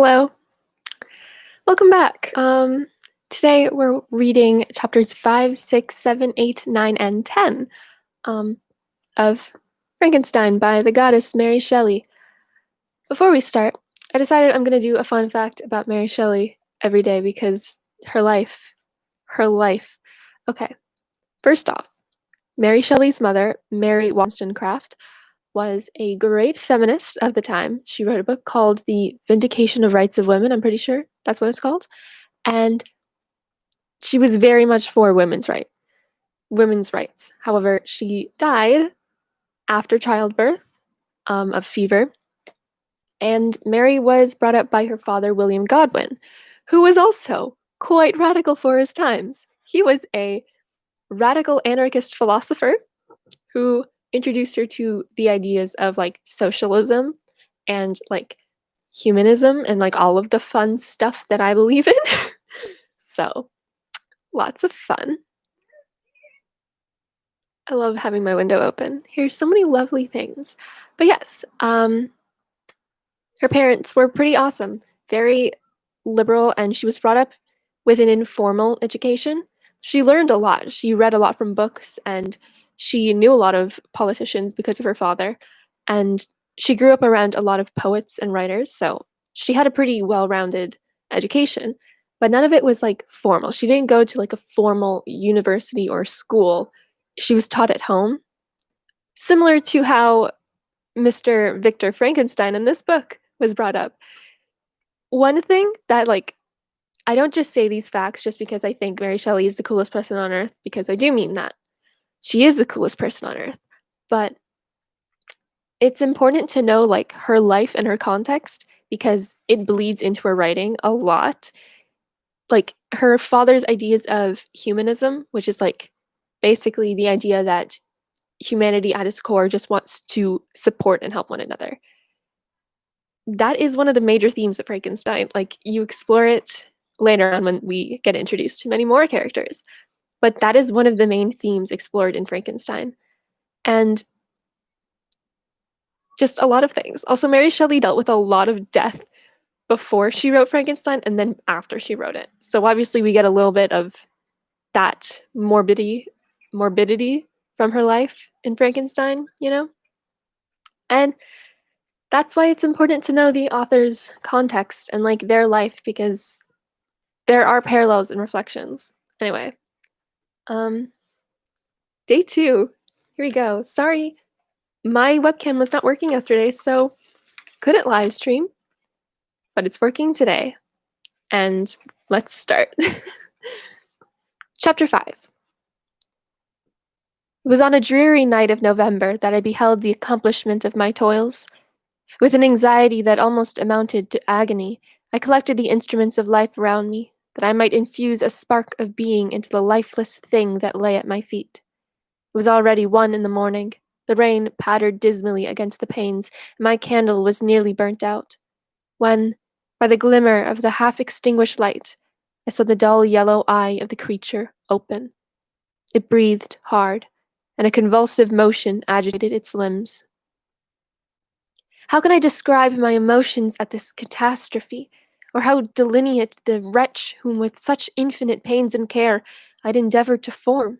Hello. Welcome back. Today we're reading chapters 5, 6, 7, 8, 9, and 10 um, of Frankenstein by the goddess Mary Shelley. Before we start, I decided I'm going to do a fun fact about Mary Shelley every day because her life. Okay, first off, Mary Shelley's mother, Mary Wollstonecraft, was a great feminist of the time. She wrote a book called The Vindication of Rights of Women, I'm pretty sure that's what it's called. And she was very much for women's rights. However, she died after childbirth of fever, and Mary was brought up by her father, William Godwin, who was also quite radical for his times. He was a radical anarchist philosopher who introduced her to the ideas of like socialism and like humanism and like all of the fun stuff that I believe in. So, lots of fun. I love having my window open. Here's so many lovely things. But yes, her parents were pretty awesome, very liberal, and she was brought up with an informal education. She learned a lot. She read a lot from books, and she knew a lot of politicians because of her father. And she grew up around a lot of poets and writers, so she had a pretty well-rounded education, but none of it was like formal. She didn't go to like a formal university or school. She was taught at home, similar to how Mr. Victor Frankenstein in this book was brought up. One thing that, like, I don't just say these facts just because I think Mary Shelley is the coolest person on earth, because I do mean that. She is the coolest person on earth. But it's important to know, like, her life and her context because it bleeds into her writing a lot. Like, her father's ideas of humanism, which is, like, basically the idea that humanity at its core just wants to support and help one another. That is one of the major themes of Frankenstein. Like, you explore it later on when we get introduced to many more characters. But that is one of the main themes explored in Frankenstein. And just a lot of things. Also, Mary Shelley dealt with a lot of death before she wrote Frankenstein and then after she wrote it. So obviously we get a little bit of that morbidity from her life in Frankenstein, you know? And that's why it's important to know the author's context and like their life because there are parallels and reflections. Anyway, day 2. Here we go. Sorry, my webcam was not working yesterday, so couldn't live stream, but it's working today. And let's start. Chapter 5. It was on a dreary night of November that I beheld the accomplishment of my toils. With an anxiety that almost amounted to agony, I collected the instruments of life around me, that I might infuse a spark of being into the lifeless thing that lay at my feet. It was already 1 in the morning. The rain pattered dismally against the panes, and my candle was nearly burnt out, when, by the glimmer of the half-extinguished light, I saw the dull yellow eye of the creature open. It breathed hard, and a convulsive motion agitated its limbs. How can I describe my emotions at this catastrophe, or how delineate the wretch whom with such infinite pains and care I'd endeavored to form?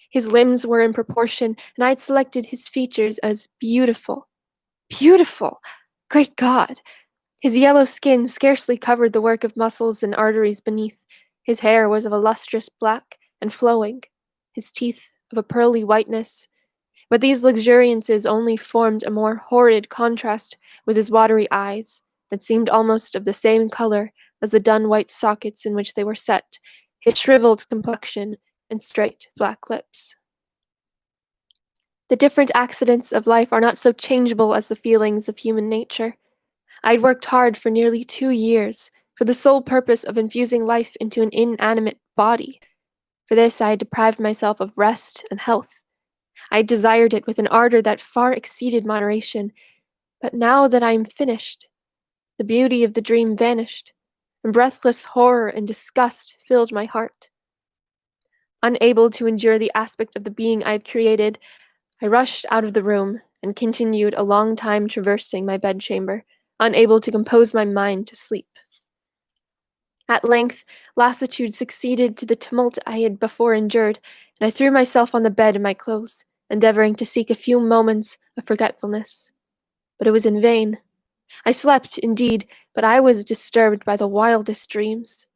His limbs were in proportion, and I had selected his features as beautiful. Beautiful! Great God! His yellow skin scarcely covered the work of muscles and arteries beneath. His hair was of a lustrous black and flowing, his teeth of a pearly whiteness. But these luxuriances only formed a more horrid contrast with his watery eyes, that seemed almost of the same color as the dun white sockets in which they were set, his shriveled complexion, and straight black lips. The different accidents of life are not so changeable as the feelings of human nature. I had worked hard for nearly 2 years, for the sole purpose of infusing life into an inanimate body. For this I had deprived myself of rest and health. I had desired it with an ardor that far exceeded moderation, but now that I am finished, the beauty of the dream vanished, and breathless horror and disgust filled my heart. Unable to endure the aspect of the being I had created, I rushed out of the room and continued a long time traversing my bedchamber, unable to compose my mind to sleep. At length, lassitude succeeded to the tumult I had before endured, and I threw myself on the bed in my clothes, endeavoring to seek a few moments of forgetfulness. But it was in vain. I slept, indeed, but I was disturbed by the wildest dreams.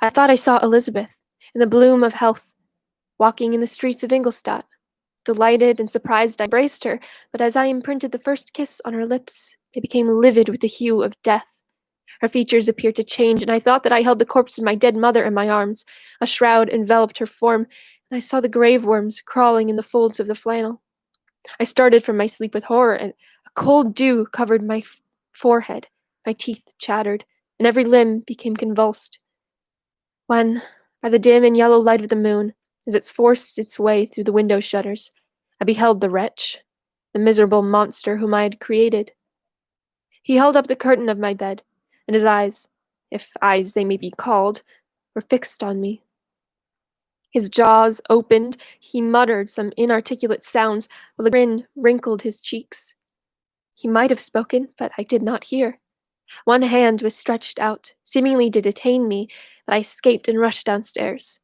I thought I saw Elizabeth, in the bloom of health, walking in the streets of Ingolstadt. Delighted and surprised, I embraced her, but as I imprinted the first kiss on her lips, they became livid with the hue of death. Her features appeared to change, and I thought that I held the corpse of my dead mother in my arms. A shroud enveloped her form, and I saw the grave worms crawling in the folds of the flannel. I started from my sleep with horror, and a cold dew covered my forehead. My teeth chattered, and every limb became convulsed. When, by the dim and yellow light of the moon, as it forced its way through the window shutters, I beheld the wretch, the miserable monster whom I had created. He held up the curtain of my bed, and his eyes, if eyes they may be called, were fixed on me. His jaws opened, he muttered some inarticulate sounds, while a grin wrinkled his cheeks. He might have spoken, but I did not hear. One hand was stretched out, seemingly to detain me, but I escaped and rushed downstairs.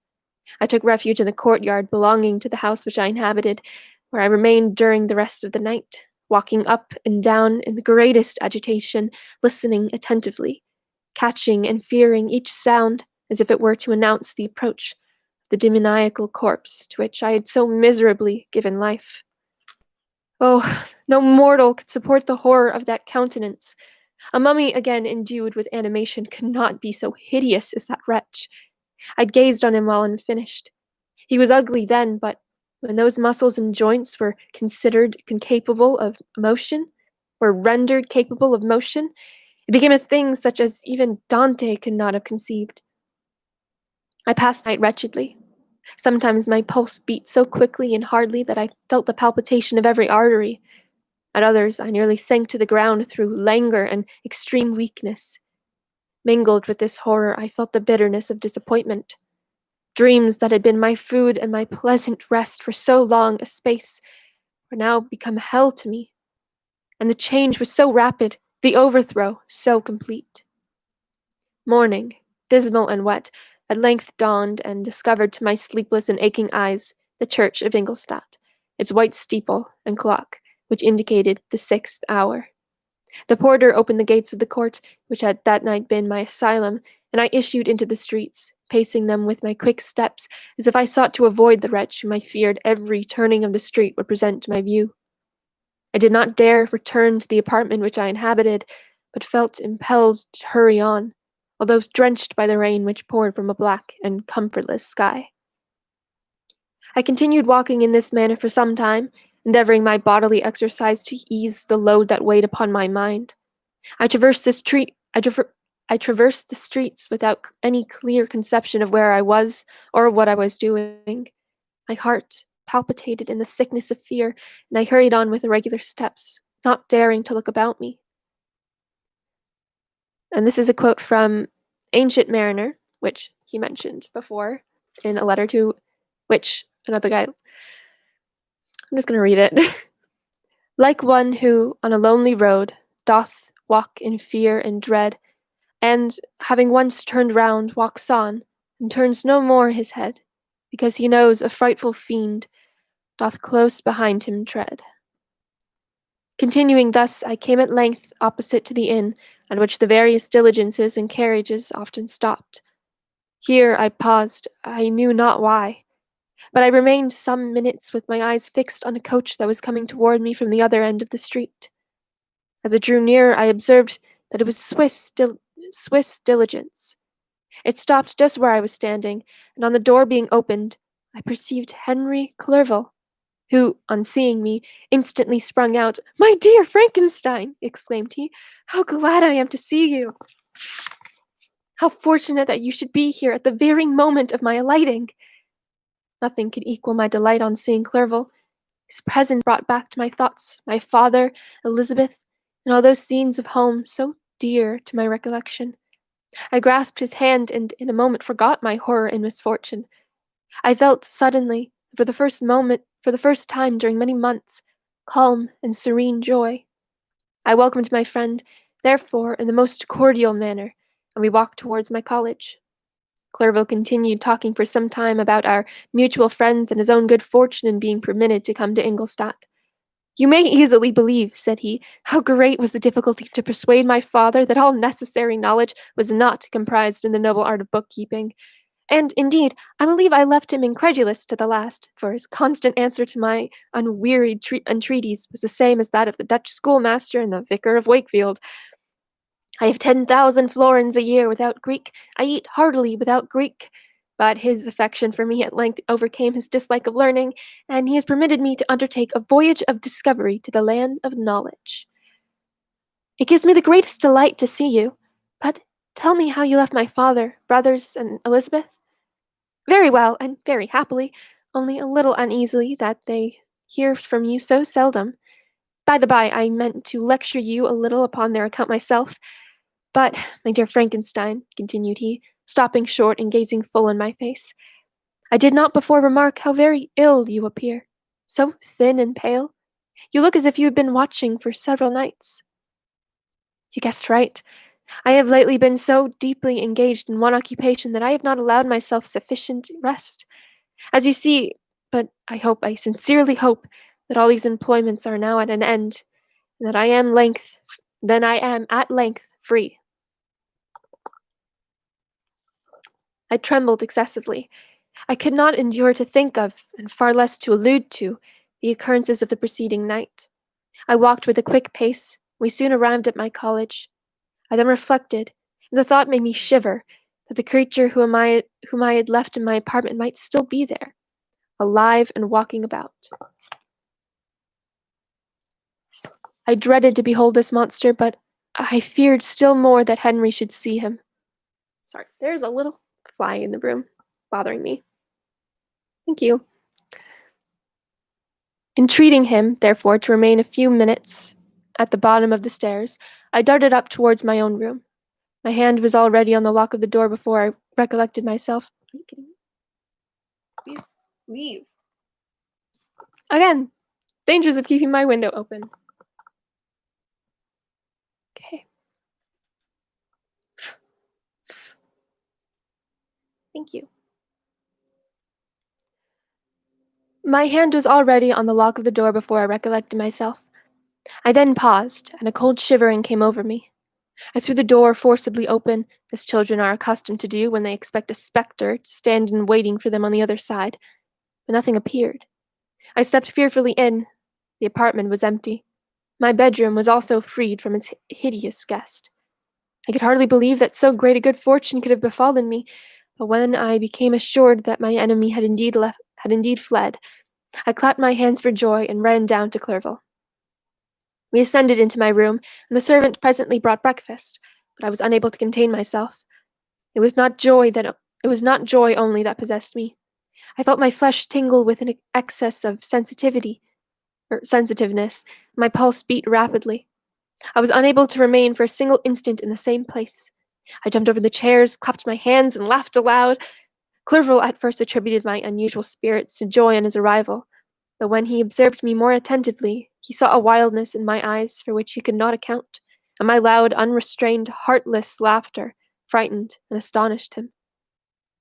I took refuge in the courtyard belonging to the house which I inhabited, where I remained during the rest of the night, walking up and down in the greatest agitation, listening attentively, catching and fearing each sound as if it were to announce the approach of the demoniacal corpse to which I had so miserably given life. Oh, no mortal could support the horror of that countenance. A mummy again endued with animation could not be so hideous as that wretch. I gazed on him while unfinished. He was ugly then, but when those muscles and joints were considered capable of motion, were rendered capable of motion, it became a thing such as even Dante could not have conceived. I passed the night wretchedly. Sometimes my pulse beat so quickly and hardly that I felt the palpitation of every artery. At others, I nearly sank to the ground through languor and extreme weakness. Mingled with this horror, I felt the bitterness of disappointment. Dreams that had been my food and my pleasant rest for so long a space were now become hell to me, and the change was so rapid, the overthrow so complete. Morning, dismal and wet, at length dawned and discovered to my sleepless and aching eyes the church of Ingolstadt, its white steeple and clock, which indicated the 6th hour. The porter opened the gates of the court, which had that night been my asylum, and I issued into the streets, pacing them with my quick steps, as if I sought to avoid the wretch whom I feared every turning of the street would present to my view. I did not dare return to the apartment which I inhabited, but felt impelled to hurry on, although drenched by the rain which poured from a black and comfortless sky. I continued walking in this manner for some time, endeavoring by bodily exercise to ease the load that weighed upon my mind. I traversed the streets without any clear conception of where I was or what I was doing. My heart palpitated in the sickness of fear, and I hurried on with irregular steps, not daring to look about me. And this is a quote from Ancient Mariner, which he mentioned before in a letter to which another guy. I'm just going to read it. Like one who, on a lonely road, doth walk in fear and dread, and, having once turned round, walks on, and turns no more his head, because he knows a frightful fiend doth close behind him tread. Continuing thus, I came at length opposite to the inn, at which the various diligences and carriages often stopped. Here I paused, I knew not why, but I remained some minutes with my eyes fixed on a coach that was coming toward me from the other end of the street. As it drew nearer, I observed that it was Swiss diligence. It stopped just where I was standing, and on the door being opened, I perceived Henry Clerval, who, on seeing me, instantly sprung out. "My dear Frankenstein!" exclaimed he. "How glad I am to see you! How fortunate that you should be here at the very moment of my alighting!" Nothing could equal my delight on seeing Clerval. His presence brought back to my thoughts my father, Elizabeth, and all those scenes of home so dear to my recollection. I grasped his hand and in a moment forgot my horror and misfortune. I felt suddenly, for the first time during many months, calm and serene joy. I welcomed my friend, therefore, in the most cordial manner, and we walked towards my college. Clerval continued talking for some time about our mutual friends and his own good fortune in being permitted to come to Ingolstadt. You may easily believe, said he, how great was the difficulty to persuade my father that all necessary knowledge was not comprised in the noble art of bookkeeping. And, indeed, I believe I left him incredulous to the last, for his constant answer to my unwearied entreaties was the same as that of the Dutch schoolmaster and the vicar of Wakefield. I have 10,000 florins a year without Greek. I eat heartily without Greek. But his affection for me at length overcame his dislike of learning, and he has permitted me to undertake a voyage of discovery to the land of knowledge. It gives me the greatest delight to see you. But tell me how you left my father, brothers, and Elizabeth. Very well, and very happily, only a little uneasily that they hear from you so seldom. By the by, I meant to lecture you a little upon their account myself. But, my dear Frankenstein, continued he, stopping short and gazing full in my face, I did not before remark how very ill you appear. So thin and pale. You look as if you had been watching for several nights. You guessed right. I have lately been so deeply engaged in one occupation that I have not allowed myself sufficient rest. As you see, but I sincerely hope, that all these employments are now at an end, and that I am at length free. I trembled excessively. I could not endure to think of, and far less to allude to, the occurrences of the preceding night. I walked with a quick pace. We soon arrived at my college. I then reflected, and the thought made me shiver, that the creature whom I had left in my apartment might still be there, alive and walking about. I dreaded to behold this monster, but I feared still more that Henry should see him. Sorry, there's a little fly in the room, bothering me. Thank you. Entreating him, therefore, to remain a few minutes at the bottom of the stairs, I darted up towards my own room. My hand was already on the lock of the door before I recollected myself. Are you kidding me? Please leave. Again, dangers of keeping my window open. Okay. Thank you. My hand was already on the lock of the door before I recollected myself. I then paused, and a cold shivering came over me. I threw the door forcibly open, as children are accustomed to do when they expect a spectre to stand in waiting for them on the other side, but nothing appeared. I stepped fearfully in. The apartment was empty. My bedroom was also freed from its hideous guest. I could hardly believe that so great a good fortune could have befallen me, but when I became assured that my enemy had indeed fled, I clapped my hands for joy and ran down to Clerval. We ascended into my room, and the servant presently brought breakfast, but I was unable to contain myself. It was not joy only that possessed me. I felt my flesh tingle with an excess of sensitiveness. My pulse beat rapidly. I was unable to remain for a single instant in the same place. I jumped over the chairs, clapped my hands, and laughed aloud. Clerval at first attributed my unusual spirits to joy on his arrival, but when he observed me more attentively, he saw a wildness in my eyes for which he could not account, and my loud, unrestrained, heartless laughter frightened and astonished him.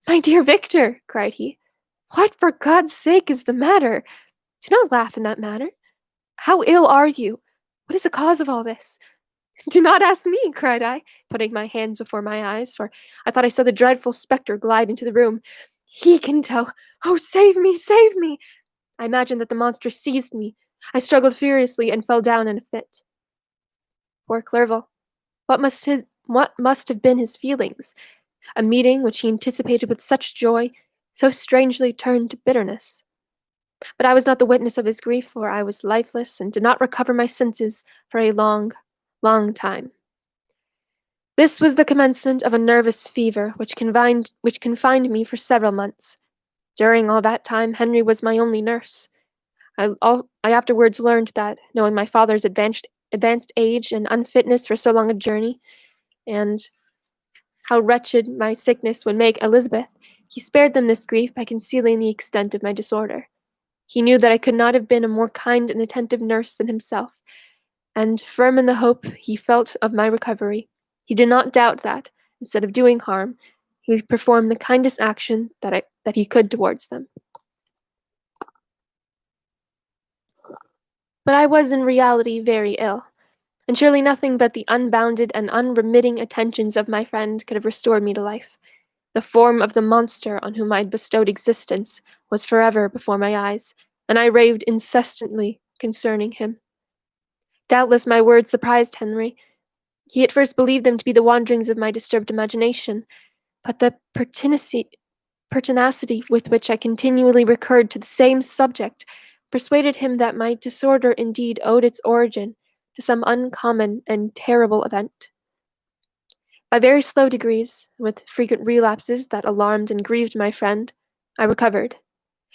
"My dear Victor," cried he, "what, for God's sake, is the matter? Do not laugh in that manner. How ill are you? What is the cause of all this?" "Do not ask me," cried I, putting my hands before my eyes, for I thought I saw the dreadful spectre glide into the room. "He can tell. Oh, save me, save me!" I imagined that the monster seized me. I struggled furiously and fell down in a fit. Poor Clerval. What must have been his feelings? A meeting which he anticipated with such joy, so strangely turned to bitterness. But I was not the witness of his grief, for I was lifeless and did not recover my senses for a long, long time. This was the commencement of a nervous fever which confined me for several months. During all that time, Henry was my only nurse. I afterwards learned that, knowing my father's advanced age and unfitness for so long a journey, and how wretched my sickness would make Elizabeth, he spared them this grief by concealing the extent of my disorder. He knew that I could not have been a more kind and attentive nurse than himself, and firm in the hope he felt of my recovery, he did not doubt that, instead of doing harm, he would perform the kindest action that he could towards them. But I was in reality very ill, and surely nothing but the unbounded and unremitting attentions of my friend could have restored me to life. The form of the monster on whom I had bestowed existence was forever before my eyes, and I raved incessantly concerning him. Doubtless my words surprised Henry. He at first believed them to be the wanderings of my disturbed imagination, but the pertinacity with which I continually recurred to the same subject persuaded him that my disorder indeed owed its origin to some uncommon and terrible event. By very slow degrees, with frequent relapses that alarmed and grieved my friend, I recovered.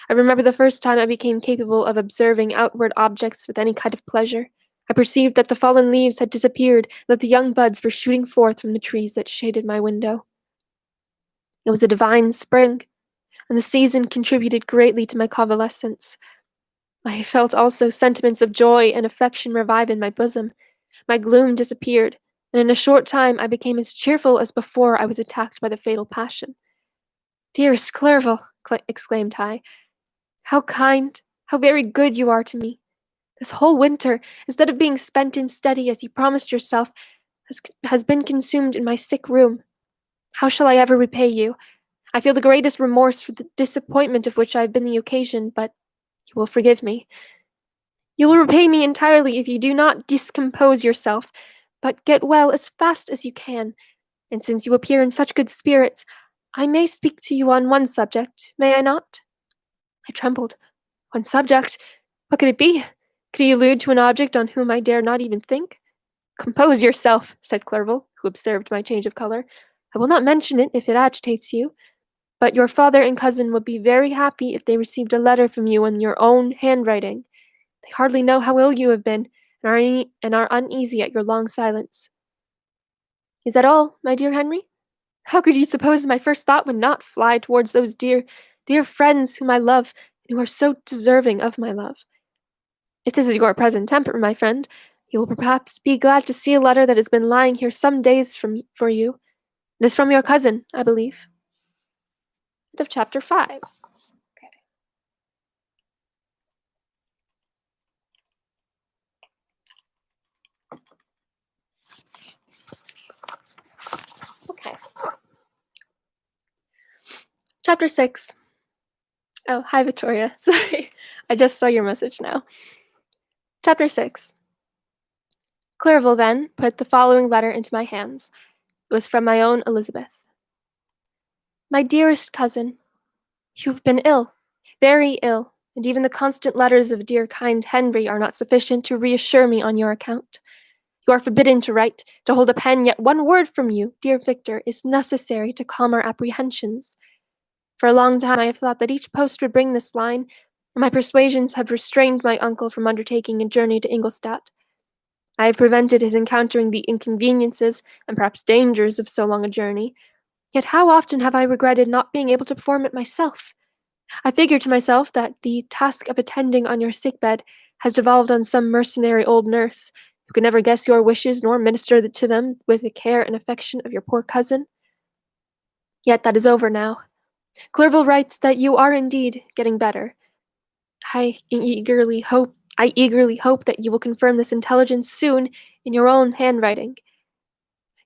I remember the first time I became capable of observing outward objects with any kind of pleasure. I perceived that the fallen leaves had disappeared, and that the young buds were shooting forth from the trees that shaded my window. It was a divine spring, and the season contributed greatly to my convalescence. I felt also sentiments of joy and affection revive in my bosom. My gloom disappeared, and in a short time I became as cheerful as before I was attacked by the fatal passion. "Dearest Clerval," exclaimed I, "how kind, how very good you are to me! This whole winter, instead of being spent in study as you promised yourself, has been consumed in my sick room. How shall I ever repay you? I feel the greatest remorse for the disappointment of which I have been the occasion, but you will forgive me. You will repay me entirely if you do not discompose yourself, but get well as fast as you can, and since you appear in such good spirits, I may speak to you on one subject, may I not?" I trembled. One subject? What could it be? Could he allude to an object on whom I dare not even think? "Compose yourself," said Clerval, who observed my change of colour. "I will not mention it if it agitates you, but your father and cousin would be very happy if they received a letter from you in your own handwriting. They hardly know how ill you have been, and are uneasy at your long silence." "Is that all, my dear Henry? How could you suppose my first thought would not fly towards those dear, dear friends whom I love, and who are so deserving of my love? If this is your present temper, my friend, you will perhaps be glad to see a letter that has been lying here some days for you. It is from your cousin, I believe." End of chapter 5. Okay. Chapter 6. Oh, hi, Victoria. Sorry. I just saw your message now. Chapter 6. Clerval then put the following letter into my hands. It was from my own Elizabeth. "My dearest cousin, you've been ill, very ill, and even the constant letters of dear kind Henry are not sufficient to reassure me on your account. You are forbidden to write, to hold a pen, yet one word from you, dear Victor, is necessary to calm our apprehensions. For a long time I have thought that each post would bring this line, and my persuasions have restrained my uncle from undertaking a journey to Ingolstadt. I have prevented his encountering the inconveniences and perhaps dangers of so long a journey, yet how often have I regretted not being able to perform it myself? I figure to myself that the task of attending on your sick bed has devolved on some mercenary old nurse, who can never guess your wishes nor minister to them with the care and affection of your poor cousin. Yet that is over now. Clerval writes that you are indeed getting better. I eagerly hope that you will confirm this intelligence soon in your own handwriting.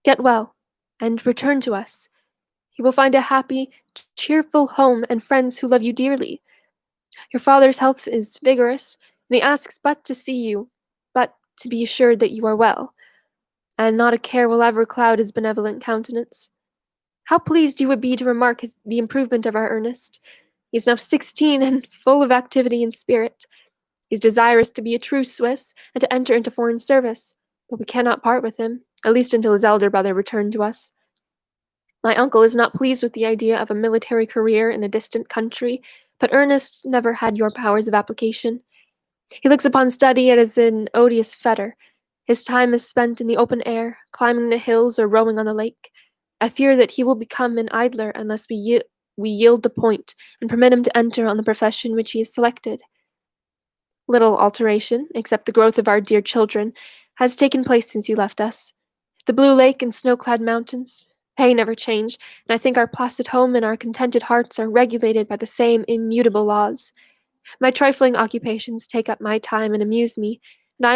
Get well, and return to us. You will find a happy, cheerful home and friends who love you dearly. Your father's health is vigorous, and he asks but to see you, but to be assured that you are well, and not a care will ever cloud his benevolent countenance. How pleased you would be to remark the improvement of our Ernest. He is now 16 and full of activity and spirit. He is desirous to be a true Swiss and to enter into foreign service, but we cannot part with him, at least until his elder brother return to us. My uncle is not pleased with the idea of a military career in a distant country, but Ernest never had your powers of application. He looks upon study as an odious fetter. His time is spent in the open air, climbing the hills or rowing on the lake. I fear that he will become an idler unless we yield the point and permit him to enter on the profession which he has selected. Little alteration, except the growth of our dear children, has taken place since you left us. The blue lake and snow-clad mountains, they never change, and I think our placid home and our contented hearts are regulated by the same immutable laws. My trifling occupations take up my time and amuse me, and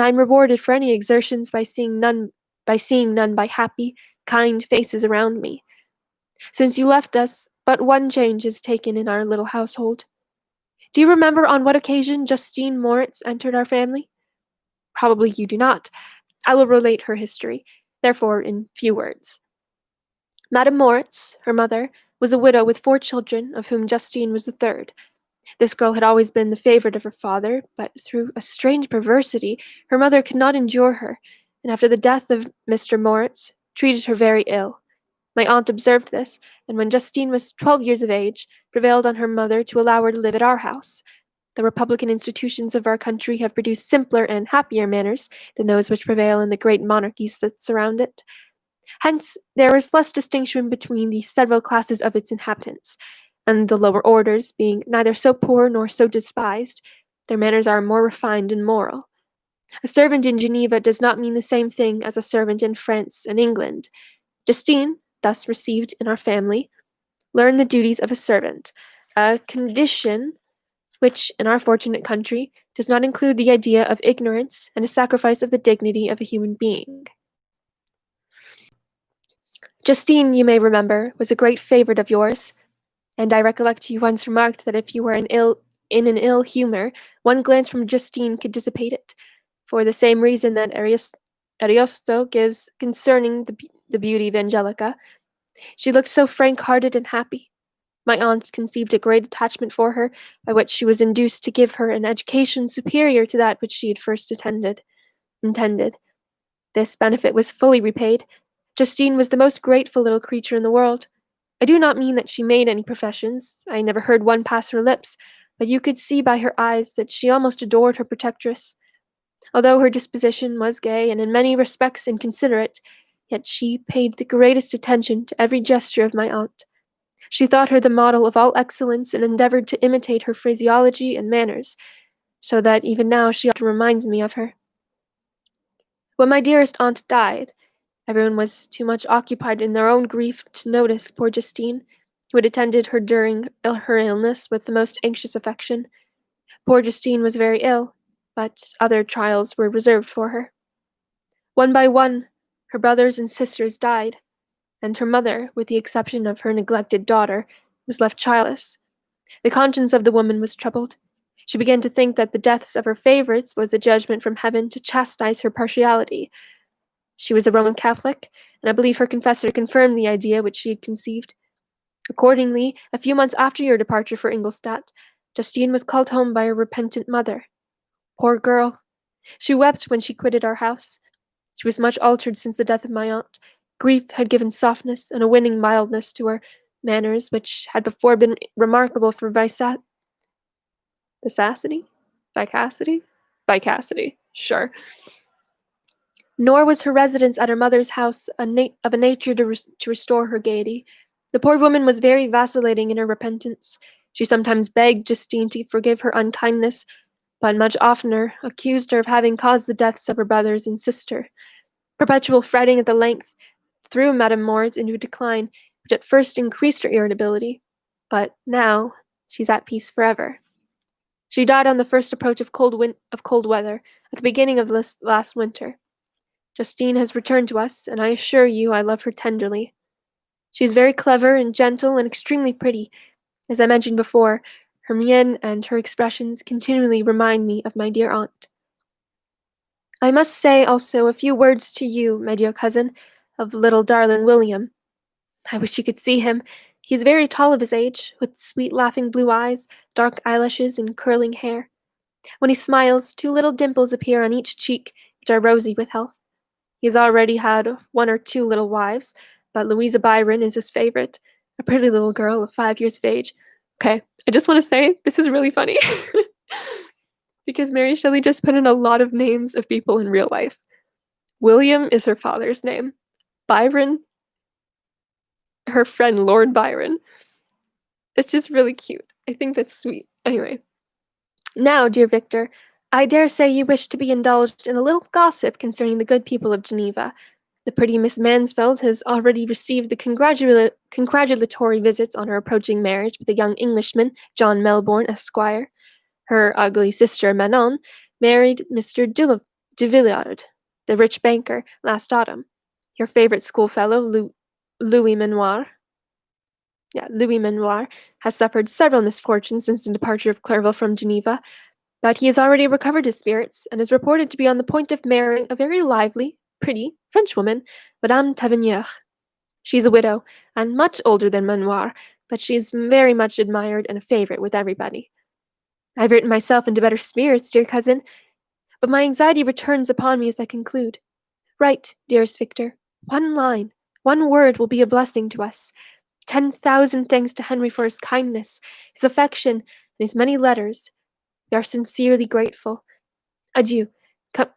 I am rewarded for any exertions by seeing none by happy, kind faces around me. Since you left us, but one change is taken in our little household. Do you remember on what occasion Justine Moritz entered our family? Probably you do not. I will relate her history, therefore in few words. Madame Moritz, her mother, was a widow with 4 children, of whom Justine was the third. This girl had always been the favorite of her father, but through a strange perversity, her mother could not endure her, and after the death of Mr. Moritz, treated her very ill. My aunt observed this, and when Justine was 12 years of age, prevailed on her mother to allow her to live at our house. The republican institutions of our country have produced simpler and happier manners than those which prevail in the great monarchies that surround it. Hence, there is less distinction between the several classes of its inhabitants, and the lower orders, being neither so poor nor so despised, their manners are more refined and moral. A servant in Geneva does not mean the same thing as a servant in France and England. Justine, thus received in our family, learned the duties of a servant, a condition which, in our fortunate country, does not include the idea of ignorance and a sacrifice of the dignity of a human being. Justine, you may remember, was a great favorite of yours, and I recollect you once remarked that if you were in an ill humor, one glance from Justine could dissipate it, for the same reason that Ariosto gives concerning the beauty of Angelica. She looked so frank-hearted and happy. My aunt conceived a great attachment for her, by which she was induced to give her an education superior to that which she had first intended. This benefit was fully repaid. Justine was the most grateful little creature in the world. I do not mean that she made any professions. I never heard one pass her lips, but you could see by her eyes that she almost adored her protectress. Although her disposition was gay and in many respects inconsiderate, yet she paid the greatest attention to every gesture of my aunt. She thought her the model of all excellence and endeavored to imitate her phraseology and manners, so that even now she often reminds me of her. When my dearest aunt died, everyone was too much occupied in their own grief to notice poor Justine, who had attended her during her illness with the most anxious affection. Poor Justine was very ill, but other trials were reserved for her. One by one, her brothers and sisters died, and her mother, with the exception of her neglected daughter, was left childless. The conscience of the woman was troubled. She began to think that the deaths of her favorites was a judgment from heaven to chastise her partiality. She was a Roman Catholic, and I believe her confessor confirmed the idea which she had conceived. Accordingly, a few months after your departure for Ingolstadt, Justine was called home by her repentant mother. Poor girl! She wept when she quitted our house. She was much altered since the death of my aunt. Grief had given softness and a winning mildness to her manners, which had before been remarkable for vivacity? Vivacity? Vivacity, sure. Nor was her residence at her mother's house of a nature to restore her gaiety. The poor woman was very vacillating in her repentance. She sometimes begged Justine to forgive her unkindness, but much oftener accused her of having caused the deaths of her brothers and sister. Perpetual fretting at the length threw Madame Moritz into a decline, which at first increased her irritability, but now she's at peace forever. She died on the first approach of cold weather, at the beginning of this last winter. Justine has returned to us, and I assure you I love her tenderly. She is very clever and gentle and extremely pretty. As I mentioned before, her mien and her expressions continually remind me of my dear aunt. I must say also a few words to you, my dear cousin, of little darling William. I wish you could see him. He is very tall of his age, with sweet laughing blue eyes, dark eyelashes, and curling hair. When he smiles, 2 little dimples appear on each cheek, which are rosy with health. He has already had 1 or 2 little wives, but Louisa Byron is his favorite, a pretty little girl of 5 years of age. Okay, I just want to say this is really funny because Mary Shelley just put in a lot of names of people in real life. William is her father's name. Byron, her friend Lord Byron. It's just really cute. I think that's sweet. Anyway, now, dear Victor, I dare say you wish to be indulged in a little gossip concerning the good people of Geneva. The pretty Miss Mansfield has already received the congratulatory visits on her approaching marriage with a young Englishman, John Melbourne, Esquire. Her ugly sister Manon married Mr. de Villard, the rich banker, last autumn. Your favorite schoolfellow, Louis Manoir, Louis Manoir, has suffered several misfortunes since the departure of Clerval from Geneva, but he has already recovered his spirits, and is reported to be on the point of marrying a very lively, pretty Frenchwoman, Madame Tavernier. She is a widow, and much older than Manoir, but she is very much admired and a favorite with everybody. I have written myself into better spirits, dear cousin, but my anxiety returns upon me as I conclude. Write, dearest Victor. One line, one word will be a blessing to us. 10,000 thanks to Henry for his kindness, his affection, and his many letters. We are sincerely grateful. Adieu.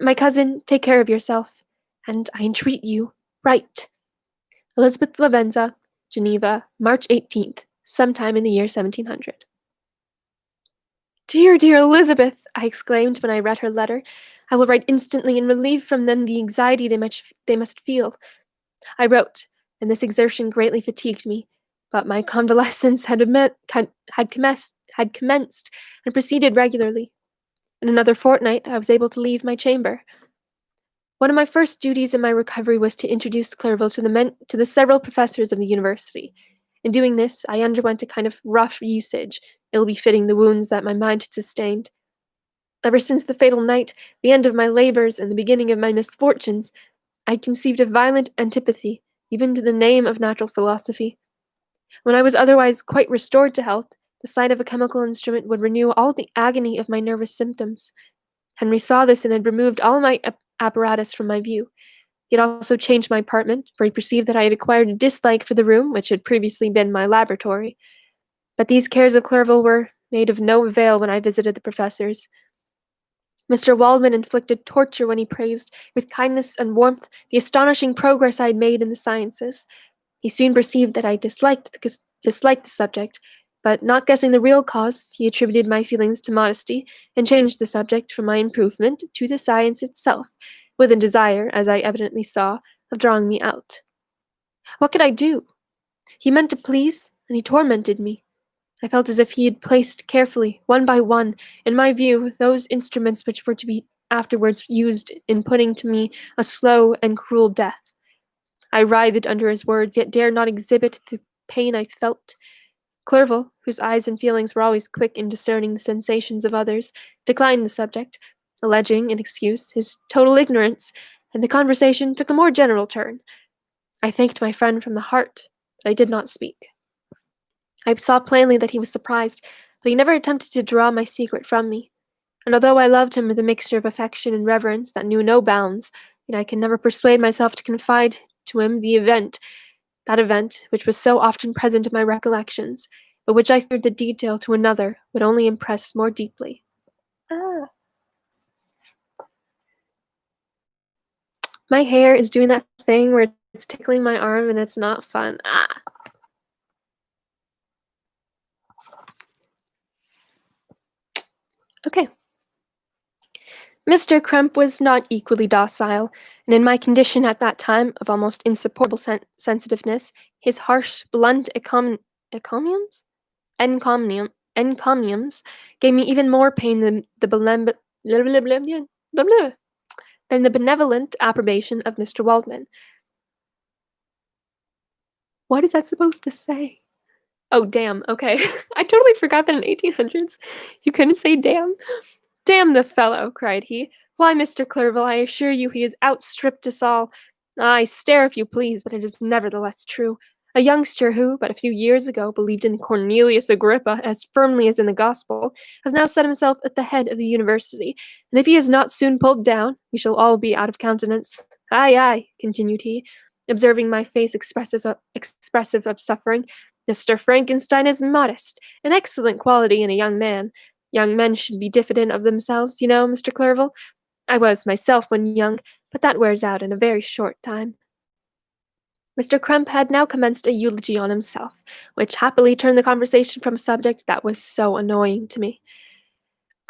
My cousin, take care of yourself. And I entreat you, write. Elizabeth Lavenza, Geneva, March 18th, sometime in the year 1700. Dear, dear Elizabeth, I exclaimed when I read her letter. I will write instantly and relieve from them the anxiety they must feel. I wrote, and this exertion greatly fatigued me, but my convalescence had commenced and proceeded regularly. In another fortnight I was able to leave my chamber. One of my first duties in my recovery was to introduce Clerval to the several professors of the university. In doing this, I underwent a kind of rough usage, ill befitting the wounds that my mind had sustained. Ever since the fatal night, the end of my labors, and the beginning of my misfortunes, I had conceived a violent antipathy, even to the name of natural philosophy. When I was otherwise quite restored to health, the sight of a chemical instrument would renew all the agony of my nervous symptoms. Henry saw this and had removed all my apparatus from my view. He had also changed my apartment, for he perceived that I had acquired a dislike for the room which had previously been my laboratory. But these cares of Clerval were made of no avail when I visited the professors. Mr. Waldman inflicted torture when he praised, with kindness and warmth, the astonishing progress I had made in the sciences. He soon perceived that I disliked the subject, but not guessing the real cause, he attributed my feelings to modesty, and changed the subject from my improvement to the science itself, with a desire, as I evidently saw, of drawing me out. What could I do? He meant to please, and he tormented me. I felt as if he had placed carefully, one by one, in my view, those instruments which were to be afterwards used in putting to me a slow and cruel death. I writhed under his words, yet dared not exhibit the pain I felt. Clerval, whose eyes and feelings were always quick in discerning the sensations of others, declined the subject, alleging, in excuse, his total ignorance, and the conversation took a more general turn. I thanked my friend from the heart, but I did not speak. I saw plainly that he was surprised, but he never attempted to draw my secret from me. And although I loved him with a mixture of affection and reverence that knew no bounds, yet I could never persuade myself to confide to him that event which was so often present in my recollections, but which I feared the detail to another would only impress more deeply. Ah. My hair is doing that thing where it's tickling my arm and it's not fun. Ah. Okay. Mr. Crump was not equally docile, and in my condition at that time of almost insupportable sensitiveness, his harsh, blunt encomiums gave me even more pain than than the benevolent approbation of Mr. Waldman. What is that supposed to say? Oh, damn, okay. I totally forgot that in 1800s you couldn't say damn. Damn the fellow, cried he. Why, Mr. Clerval, I assure you he has outstripped us all. Ay, stare if you please, but it is nevertheless true. A youngster who, but a few years ago, believed in Cornelius Agrippa as firmly as in the gospel, has now set himself at the head of the university, and if he is not soon pulled down, we shall all be out of countenance. Ay, ay, continued he, observing my face expressive of suffering, Mr. Frankenstein is modest, an excellent quality in a young man. Young men should be diffident of themselves, you know, Mr. Clerval. I was myself when young, but that wears out in a very short time. Mr. Crump had now commenced a eulogy on himself, which happily turned the conversation from a subject that was so annoying to me.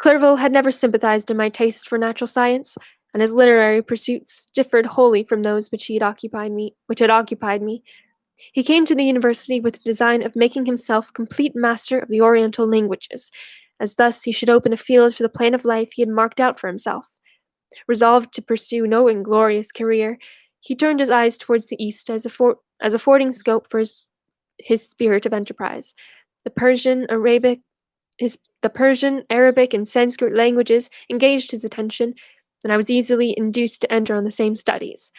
Clerval had never sympathized in my taste for natural science, and his literary pursuits differed wholly from those which had occupied me. He came to the university with the design of making himself complete master of the Oriental languages, as thus he should open a field for the plan of life he had marked out for himself. Resolved to pursue no inglorious career, he turned his eyes towards the east as affording scope for his spirit of enterprise. The Persian, Arabic, the Persian, Arabic, and Sanskrit languages engaged his attention, and I was easily induced to enter on the same studies.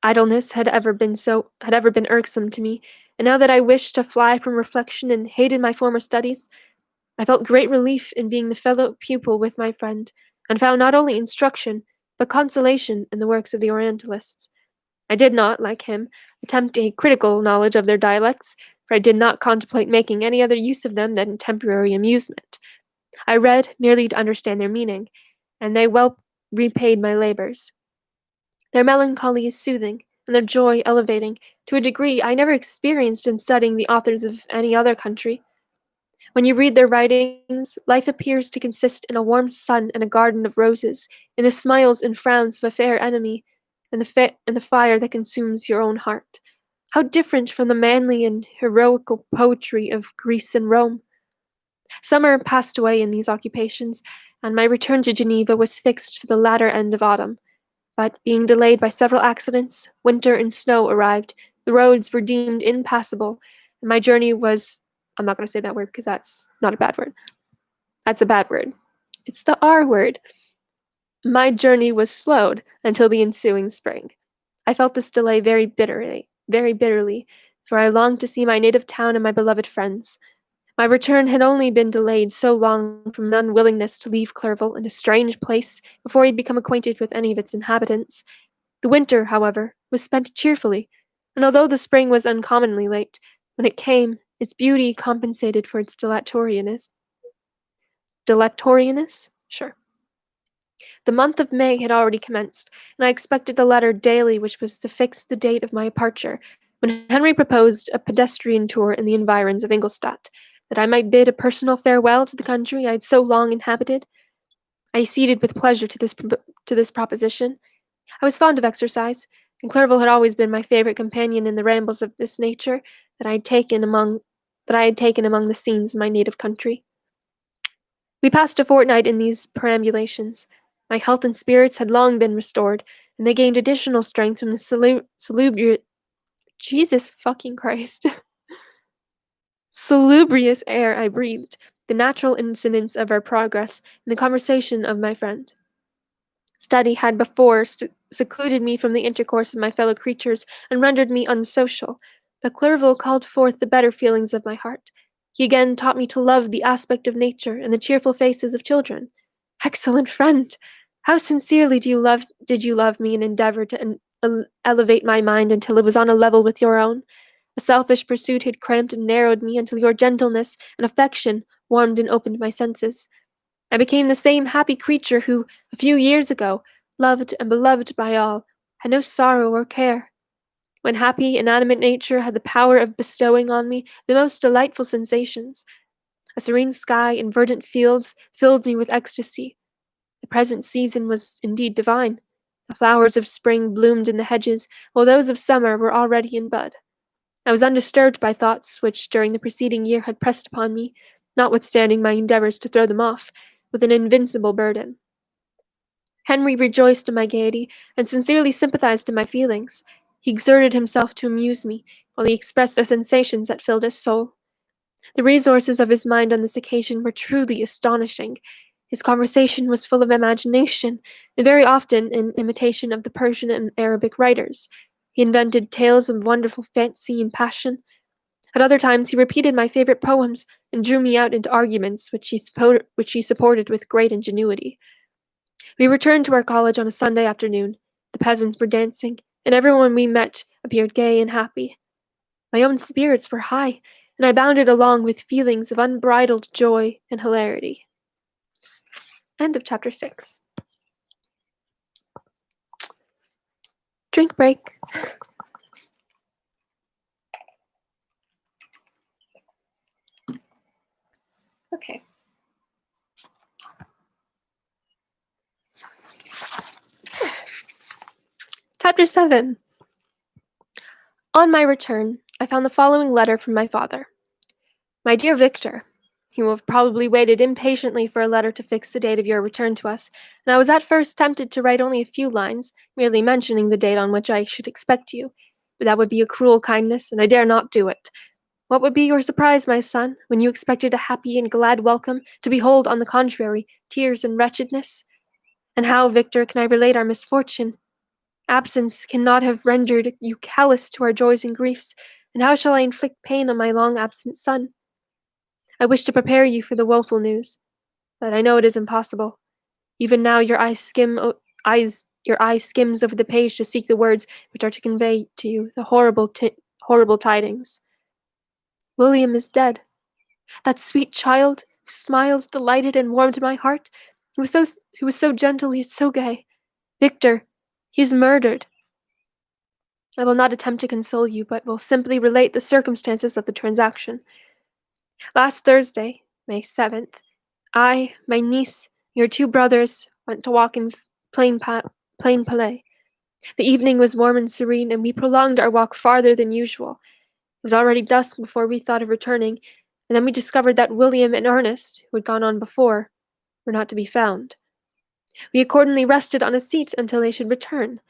Idleness had ever been irksome to me, and now that I wished to fly from reflection and hated my former studies, I felt great relief in being the fellow pupil with my friend, and found not only instruction, but consolation in the works of the Orientalists. I did not, like him, attempt a critical knowledge of their dialects, for I did not contemplate making any other use of them than temporary amusement. I read merely to understand their meaning, and they well repaid my labors. Their melancholy is soothing, and their joy elevating, to a degree I never experienced in studying the authors of any other country. When you read their writings, life appears to consist in a warm sun and a garden of roses, in the smiles and frowns of a fair enemy, and the fire that consumes your own heart. How different from the manly and heroical poetry of Greece and Rome! Summer passed away in these occupations, and my return to Geneva was fixed for the latter end of autumn. But, being delayed by several accidents, winter and snow arrived, the roads were deemed impassable, and my journey was— I'm not going to say that word because that's not a bad word. That's a bad word. It's the R word. My journey was slowed until the ensuing spring. I felt this delay very bitterly, for I longed to see my native town and my beloved friends. My return had only been delayed so long from an unwillingness to leave Clerval in a strange place before he had become acquainted with any of its inhabitants. The winter, however, was spent cheerfully, and although the spring was uncommonly late, when it came, its beauty compensated for its dilatoriness. Dilatoriness? Sure. The month of May had already commenced, and I expected the letter daily which was to fix the date of my departure, when Henry proposed a pedestrian tour in the environs of Ingolstadt, that I might bid a personal farewell to the country I had so long inhabited. I acceded with pleasure to this proposition. I was fond of exercise, and Clerval had always been my favorite companion in the rambles of this nature that I had taken among the scenes of my native country. We passed a fortnight in these perambulations. My health and spirits had long been restored, and they gained additional strength from the Jesus fucking Christ. Salubrious air I breathed, the natural incidents of our progress, and the conversation of my friend. Study had before secluded me from the intercourse of my fellow creatures and rendered me unsocial, but Clerval called forth the better feelings of my heart. He again taught me to love the aspect of nature and the cheerful faces of children. Excellent friend! How sincerely did you love me and endeavor to elevate my mind until it was on a level with your own? A selfish pursuit had cramped and narrowed me until your gentleness and affection warmed and opened my senses. I became the same happy creature who, a few years ago, loved and beloved by all, had no sorrow or care. When happy, inanimate nature had the power of bestowing on me the most delightful sensations. A serene sky and verdant fields filled me with ecstasy. The present season was indeed divine. The flowers of spring bloomed in the hedges, while those of summer were already in bud. I was undisturbed by thoughts which during the preceding year had pressed upon me, notwithstanding my endeavours to throw them off, with an invincible burden. Henry rejoiced in my gaiety, and sincerely sympathized in my feelings. He exerted himself to amuse me, while he expressed the sensations that filled his soul. The resources of his mind on this occasion were truly astonishing. His conversation was full of imagination, and very often in imitation of the Persian and Arabic writers. He invented tales of wonderful fancy and passion. At other times he repeated my favorite poems, and drew me out into arguments which he supported with great ingenuity. We returned to our college on a Sunday afternoon. The peasants were dancing, and everyone we met appeared gay and happy. My own spirits were high, and I bounded along with feelings of unbridled joy and hilarity. End of chapter 6. Drink break. Okay. Chapter 7. On my return, I found the following letter from my father. My dear Victor, you have probably waited impatiently for a letter to fix the date of your return to us, and I was at first tempted to write only a few lines, merely mentioning the date on which I should expect you. But that would be a cruel kindness, and I dare not do it. What would be your surprise, my son, when you expected a happy and glad welcome, to behold, on the contrary, tears and wretchedness? And how, Victor, can I relate our misfortune? Absence cannot have rendered you callous to our joys and griefs, and how shall I inflict pain on my long absent son? I wish to prepare you for the woeful news, but I know it is impossible. Even now your eye skims over the page to seek the words which are to convey to you the horrible tidings. William is dead. That sweet child, whose smiles delighted and warmed my heart, who was so gentle yet so gay. Victor, he is murdered. I will not attempt to console you, but will simply relate the circumstances of the transaction. Last Thursday, May 7th, I, my niece, your two brothers went to walk in Plain Palais. The evening was warm and serene, and we prolonged our walk farther than usual. It was already dusk before we thought of returning, and then we discovered that William and Ernest, who had gone on before, were not to be found. We accordingly rested on a seat until they should return.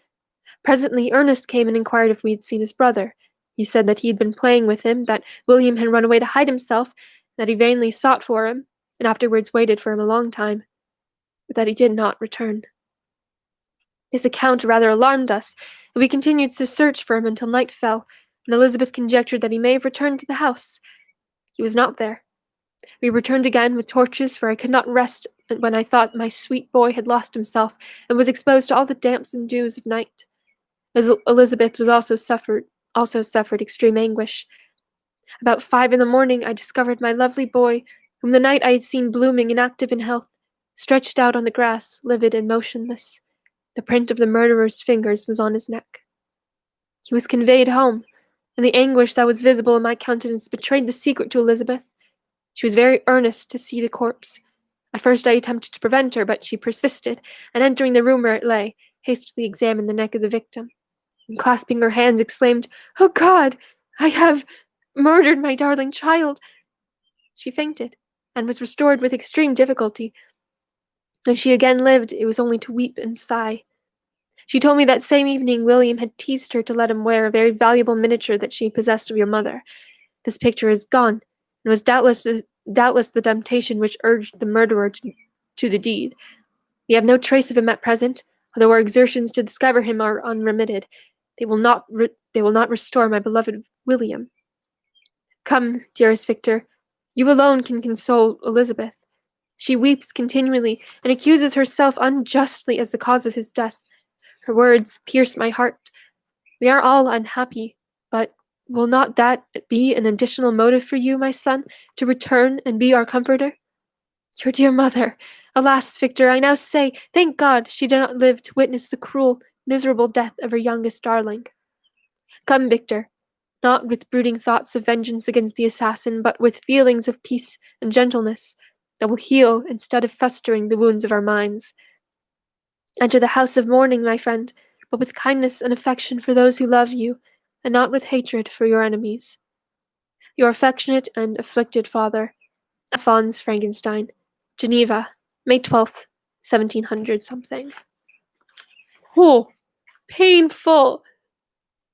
Presently Ernest came and inquired if we had seen his brother. He said that he had been playing with him, that William had run away to hide himself, that he vainly sought for him, and afterwards waited for him a long time, but that he did not return. This account rather alarmed us, and we continued to search for him until night fell, and Elizabeth conjectured that he may have returned to the house. He was not there. We returned again with torches, for I could not rest when I thought my sweet boy had lost himself, and was exposed to all the damps and dews of night. Elizabeth was also suffered extreme anguish. About 5 in the morning I discovered my lovely boy, whom the night I had seen blooming and active in health, stretched out on the grass, livid and motionless. The print of the murderer's fingers was on his neck. He was conveyed home, and the anguish that was visible in my countenance betrayed the secret to Elizabeth. She was very earnest to see the corpse. At first I attempted to prevent her, but she persisted, and entering the room where it lay, hastily examined the neck of the victim, and clasping her hands, exclaimed, "Oh God! I have murdered my darling child!" She fainted, and was restored with extreme difficulty. When she again lived, it was only to weep and sigh. She told me that same evening William had teased her to let him wear a very valuable miniature that she possessed of your mother. This picture is gone, and was doubtless the temptation which urged the murderer to the deed. We have no trace of him at present, although our exertions to discover him are unremitted. They will not restore my beloved William. Come, dearest Victor, you alone can console Elizabeth. She weeps continually, and accuses herself unjustly as the cause of his death. Her words pierce my heart. We are all unhappy, but will not that be an additional motive for you, my son, to return and be our comforter? Your dear mother! Alas, Victor, I now say, thank God she did not live to witness the cruel, miserable death of her youngest darling. Come, Victor, not with brooding thoughts of vengeance against the assassin, but with feelings of peace and gentleness that will heal instead of festering the wounds of our minds. Enter the house of mourning, my friend, but with kindness and affection for those who love you, and not with hatred for your enemies. Your affectionate and afflicted father, Alphonse Frankenstein, Geneva, May 12th, 1700 something. Oh, painful.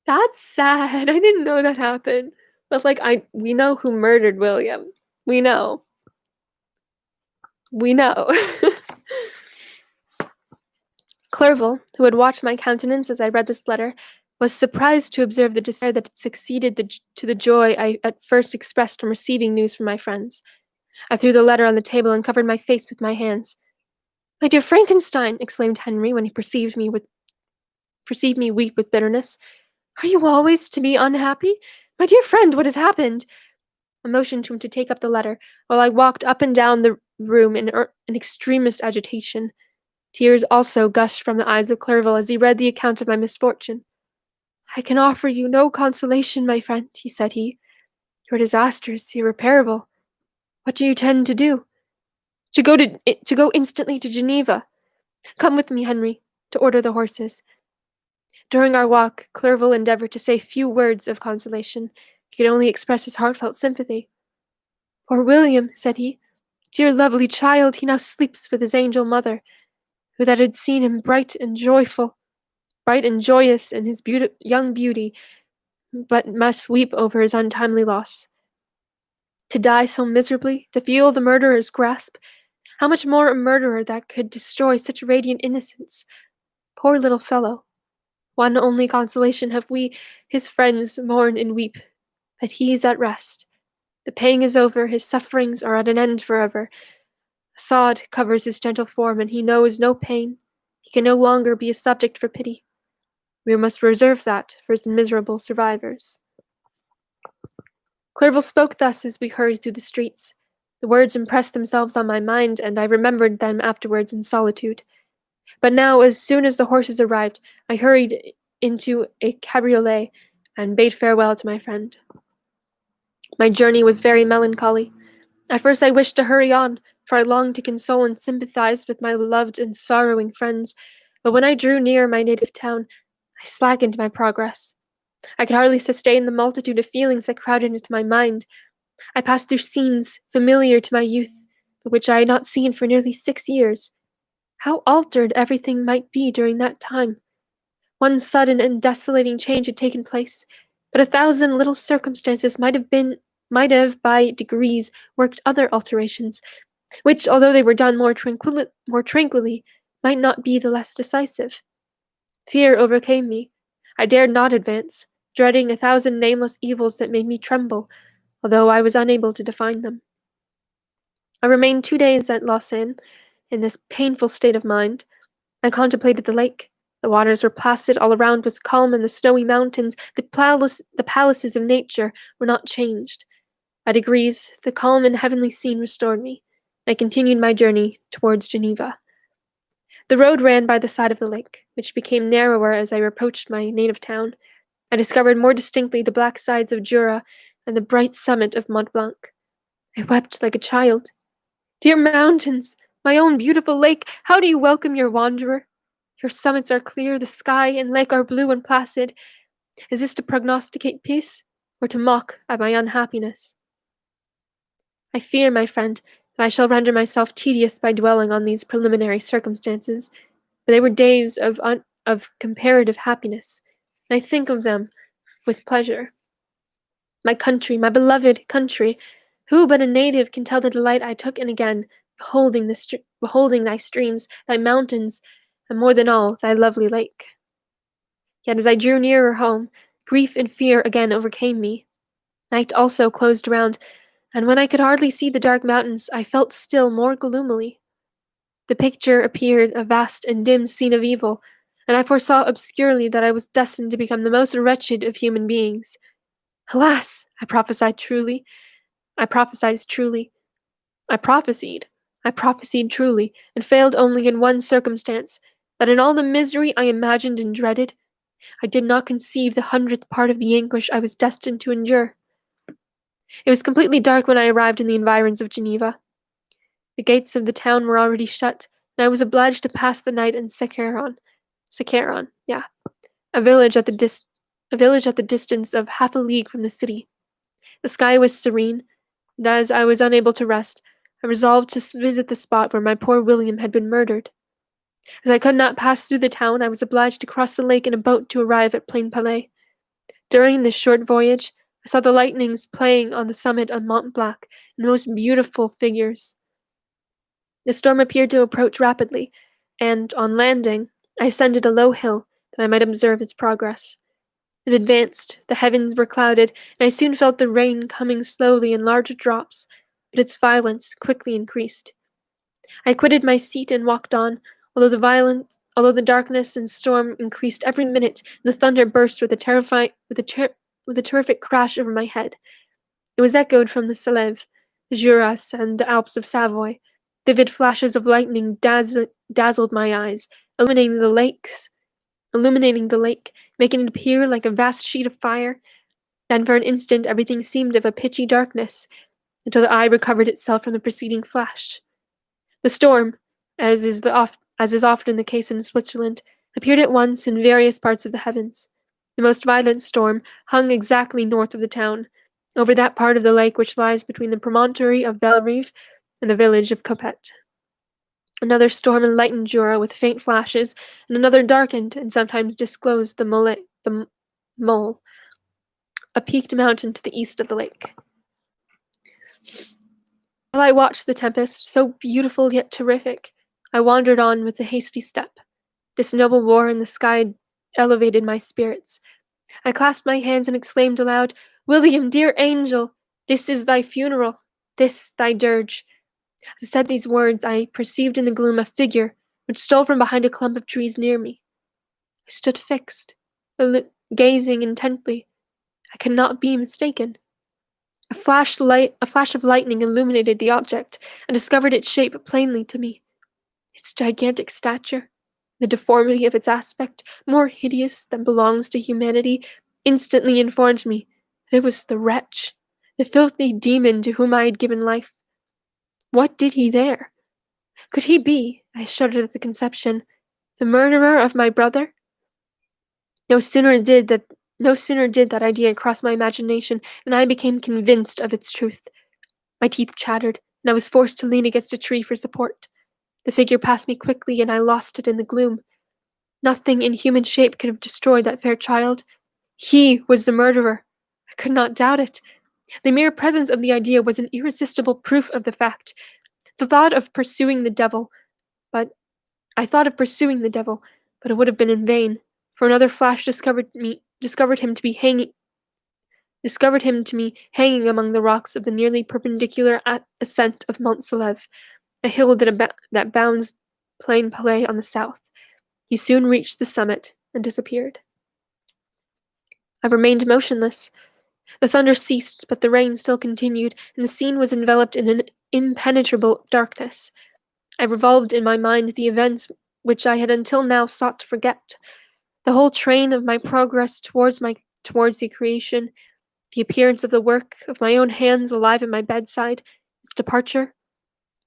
That's sad. I didn't know that happened. But we know who murdered William. We know. We know. Clerval, who had watched my countenance as I read this letter, was surprised to observe the despair that had succeeded to the joy I at first expressed on receiving news from my friends. I threw the letter on the table and covered my face with my hands. "My dear Frankenstein!" exclaimed Henry when he perceived me weep with bitterness. "Are you always to be unhappy? My dear friend, what has happened?" I motioned to him to take up the letter, while I walked up and down the room in extremest agitation. Tears also gushed from the eyes of Clerval as he read the account of my misfortune. "I can offer you no consolation, my friend," said he. "Your disaster is irreparable. What do you intend to do?" To go instantly to Geneva. Come with me, Henry, to order the horses." During our walk, Clerval endeavored to say few words of consolation. He could only express his heartfelt sympathy. "Poor William," said he, "dear lovely child, he now sleeps with his angel mother, who that had seen him bright and joyous in his young beauty, but must weep over his untimely loss. To die so miserably, to feel the murderer's grasp, how much more a murderer that could destroy such radiant innocence? Poor little fellow! One only consolation have we, his friends, mourn and weep, that he is at rest. The pang is over, his sufferings are at an end forever. A sod covers his gentle form, and he knows no pain. He can no longer be a subject for pity. We must reserve that for his miserable survivors." Clerval spoke thus as we hurried through the streets. The words impressed themselves on my mind, and I remembered them afterwards in solitude. But now, as soon as the horses arrived, I hurried into a cabriolet and bade farewell to my friend. My journey was very melancholy. At first I wished to hurry on, for I longed to console and sympathize with my loved and sorrowing friends, but when I drew near my native town, I slackened my progress. I could hardly sustain the multitude of feelings that crowded into my mind. I passed through scenes familiar to my youth, but which I had not seen for nearly 6 years. How altered everything might be during that time! One sudden and desolating change had taken place, but 1,000 little circumstances might have by degrees worked other alterations, which, although they were done more tranquilly, might not be the less decisive. Fear overcame me. I dared not advance, dreading 1,000 nameless evils that made me tremble, although I was unable to define them. I remained 2 days at Lausanne in this painful state of mind. I contemplated the lake. The waters were placid, all around was calm, and the snowy mountains, the palaces of nature, were not changed. By degrees, the calm and heavenly scene restored me. I continued my journey towards Geneva. The road ran by the side of the lake, which became narrower as I approached my native town. I discovered more distinctly the black sides of Jura and the bright summit of Mont Blanc. I wept like a child. "Dear mountains, my own beautiful lake, how do you welcome your wanderer? Your summits are clear, the sky and lake are blue and placid. Is this to prognosticate peace, or to mock at my unhappiness? I fear, my friend, that I shall render myself tedious by dwelling on these preliminary circumstances, but they were days of comparative happiness, and I think of them with pleasure. My country, my beloved country, who but a native can tell the delight I took in again beholding thy streams, thy mountains, and more than all, thy lovely lake? Yet as I drew nearer home, grief and fear again overcame me. Night also closed around, and when I could hardly see the dark mountains, I felt still more gloomily. The picture appeared a vast and dim scene of evil, and I foresaw obscurely that I was destined to become the most wretched of human beings. Alas! I prophesied truly. I prophesied. I prophesied truly, and failed only in one circumstance, that in all the misery I imagined and dreaded, I did not conceive the 100th part of the anguish I was destined to endure. It was completely dark when I arrived in the environs of Geneva. The gates of the town were already shut, and I was obliged to pass the night in Secaron, yeah, a village at the distance of half a league from the city. The sky was serene, and as I was unable to rest, I resolved to visit the spot where my poor William had been murdered. As I could not pass through the town, I was obliged to cross the lake in a boat to arrive at Plainpalais. During this short voyage, I saw the lightnings playing on the summit of Mont Blanc in the most beautiful figures. The storm appeared to approach rapidly, and, on landing, I ascended a low hill that I might observe its progress. It advanced, the heavens were clouded, and I soon felt the rain coming slowly in large drops, but its violence quickly increased. I quitted my seat and walked on, although the darkness and storm increased every minute, and the thunder burst with a terrific crash over my head. It was echoed from the Salève, the Juras, and the Alps of Savoy. Vivid flashes of lightning dazzled my eyes, illuminating the lake, making it appear like a vast sheet of fire. Then for an instant everything seemed of a pitchy darkness, until the eye recovered itself from the preceding flash. The storm, as is often the case in Switzerland, appeared at once in various parts of the heavens. The most violent storm hung exactly north of the town, over that part of the lake which lies between the promontory of Bellerive and the village of Copet. Another storm enlightened Jura with faint flashes, and another darkened and sometimes disclosed the mole, a peaked mountain to the east of the lake. While I watched the tempest, so beautiful yet terrific, I wandered on with a hasty step. This noble war in the sky elevated my spirits. I clasped my hands and exclaimed aloud, "William, dear angel, this is thy funeral, this thy dirge." As I said these words, I perceived in the gloom a figure which stole from behind a clump of trees near me. I stood fixed, gazing intently. I could not be mistaken. A flash of lightning illuminated the object, and discovered its shape plainly to me. Its gigantic stature, the deformity of its aspect, more hideous than belongs to humanity, instantly informed me that it was the wretch, the filthy demon to whom I had given life. What did he there? Could he be, I shuddered at the conception, the murderer of my brother? No sooner did that idea cross my imagination than I became convinced of its truth. My teeth chattered, and I was forced to lean against a tree for support. The figure passed me quickly, and I lost it in the gloom. Nothing in human shape could have destroyed that fair child. He was the murderer. I could not doubt it. The mere presence of the idea was an irresistible proof of the fact. The thought of pursuing the devil, but I thought of pursuing the devil, but it would have been in vain, for another flash discovered him to me hanging among the rocks of the nearly perpendicular ascent of Mont Saleve, a hill that bounds Plain Palais on the south. He soon reached the summit and disappeared. I remained motionless. The thunder ceased, but the rain still continued, and the scene was enveloped in an impenetrable darkness. I revolved in my mind the events which I had until now sought to forget. The whole train of my progress towards the creation, the appearance of the work of my own hands alive at my bedside, its departure.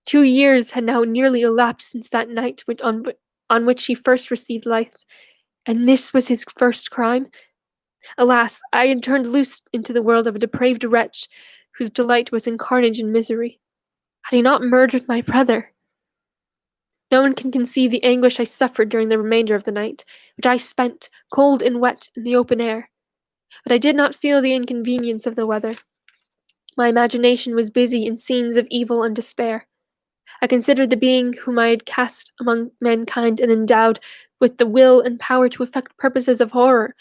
2 years had now nearly elapsed since that night on which he first received life, and this was his first crime. Alas, I had turned loose into the world of a depraved wretch, whose delight was in carnage and misery. Had he not murdered my brother? No one can conceive the anguish I suffered during the remainder of the night, which I spent, cold and wet, in the open air. But I did not feel the inconvenience of the weather. My imagination was busy in scenes of evil and despair. I considered the being whom I had cast among mankind and endowed with the will and power to effect purposes of horror.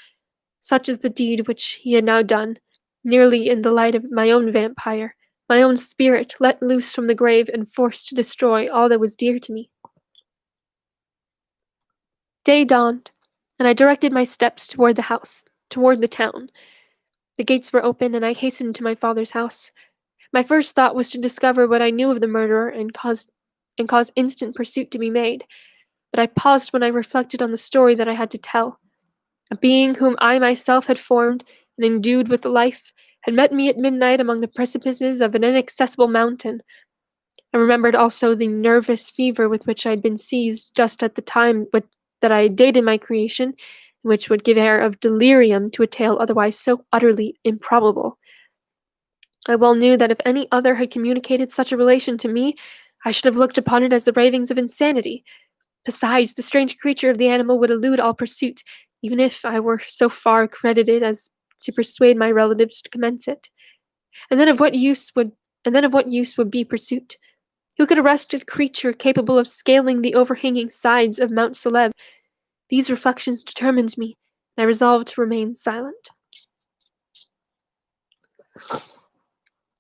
Such is the deed which he had now done, nearly in the light of my own vampire, my own spirit let loose from the grave and forced to destroy all that was dear to me. Day dawned, and I directed my steps toward the town. The gates were open, and I hastened to my father's house. My first thought was to discover what I knew of the murderer and cause instant pursuit to be made, but I paused when I reflected on the story that I had to tell. A being whom I myself had formed and endued with life had met me at midnight among the precipices of an inaccessible mountain. I remembered also the nervous fever with which I had been seized just at the time that I had dated my creation, which would give air of delirium to a tale otherwise so utterly improbable. I well knew that if any other had communicated such a relation to me, I should have looked upon it as the ravings of insanity. Besides, the strange creature of the animal would elude all pursuit, even if I were so far credited as to persuade my relatives to commence it. And then of what use would be pursuit? Who could arrest a creature capable of scaling the overhanging sides of Mount Saleve? These reflections determined me, and I resolved to remain silent. It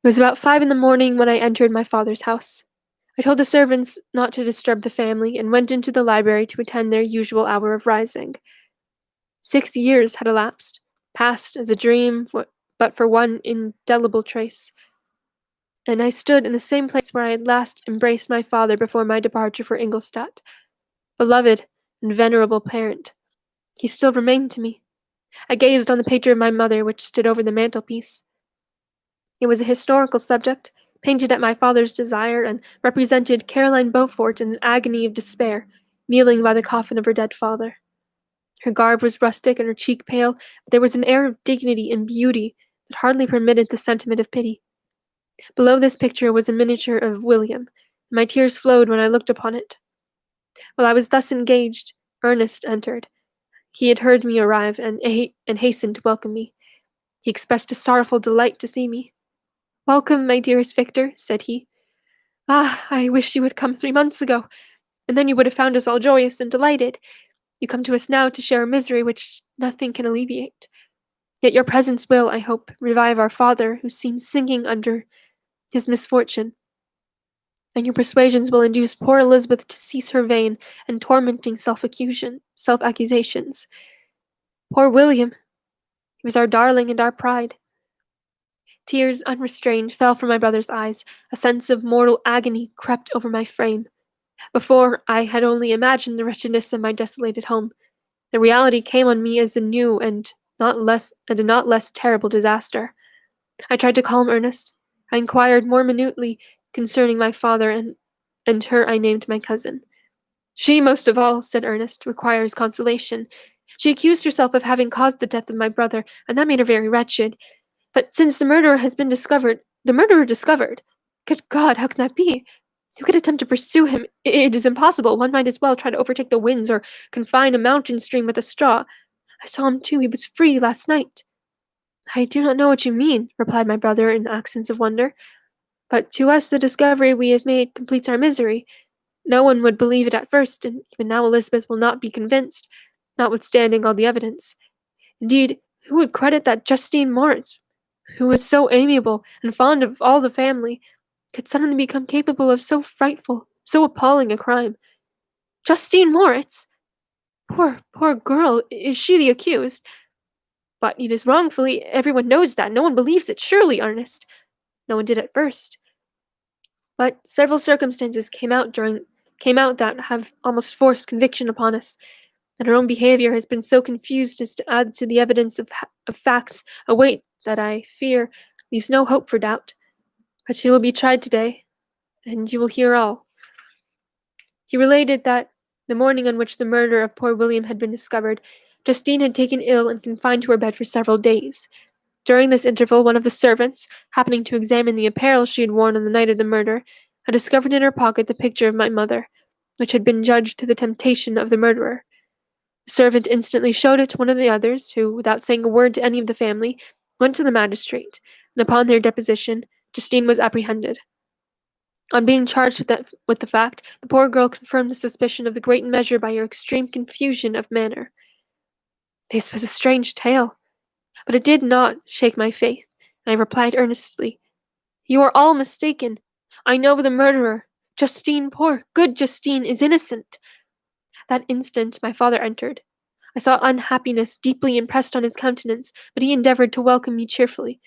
was about 5 in the morning when I entered my father's house. I told the servants not to disturb the family, and went into the library to attend their usual hour of rising. 6 years had elapsed, passed as a dream, but for one indelible trace, and I stood in the same place where I had last embraced my father before my departure for Ingolstadt. Beloved and venerable parent, he still remained to me. I gazed on the picture of my mother, which stood over the mantelpiece. It was a historical subject, painted at my father's desire, and represented Caroline Beaufort in an agony of despair, kneeling by the coffin of her dead father. Her garb was rustic and her cheek pale, but there was an air of dignity and beauty that hardly permitted the sentiment of pity. Below this picture was a miniature of William, and my tears flowed when I looked upon it. While I was thus engaged, Ernest entered. He had heard me arrive and hastened to welcome me. He expressed a sorrowful delight to see me. "Welcome, my dearest Victor," said he. "Ah, I wish you had come 3 months ago, and then you would have found us all joyous and delighted. You come to us now to share a misery which nothing can alleviate. Yet your presence will, I hope, revive our father, who seems sinking under his misfortune, and your persuasions will induce poor Elizabeth to cease her vain and tormenting self-accusations. Poor William! He was our darling and our pride." Tears, unrestrained, fell from my brother's eyes. A sense of mortal agony crept over my frame. Before, I had only imagined the wretchedness of my desolated home. The reality came on me as a new and a not less terrible disaster. I tried to calm Ernest. I inquired more minutely concerning my father, and her I named my cousin. "She, most of all," said Ernest, "requires consolation. She accused herself of having caused the death of my brother, and that made her very wretched. But since the murderer discovered, good God, how can that be? Who could attempt to pursue him? It is impossible. One might as well try to overtake the winds or confine a mountain stream with a straw. I saw him too. He was free last night." "I do not know what you mean," replied my brother in accents of wonder. "But to us the discovery we have made completes our misery. No one would believe it at first, and even now Elizabeth will not be convinced, notwithstanding all the evidence. Indeed, who would credit that Justine Moritz, who was so amiable and fond of all the family, could suddenly become capable of so frightful, so appalling a crime? Justine Moritz! Poor, poor girl, is she the accused? But it is wrongfully, everyone knows that, no one believes it, surely, Ernest. No one did at first. But several circumstances came out that have almost forced conviction upon us, and her own behavior has been so confused as to add to the evidence of facts a weight that I fear leaves no hope for doubt. But she will be tried today, and you will hear all." He related that, the morning on which the murder of poor William had been discovered, Justine had taken ill and confined to her bed for several days. During this interval, one of the servants, happening to examine the apparel she had worn on the night of the murder, had discovered in her pocket the picture of my mother, which had been judged to the temptation of the murderer. The servant instantly showed it to one of the others, who, without saying a word to any of the family, went to the magistrate, and upon their deposition, Justine was apprehended. On being charged with the fact, the poor girl confirmed the suspicion of the great measure by her extreme confusion of manner. This was a strange tale, but it did not shake my faith, and I replied earnestly, "You are all mistaken. I know the murderer. Justine, poor, good Justine, is innocent." That instant my father entered. I saw unhappiness deeply impressed on his countenance, but he endeavored to welcome me cheerfully,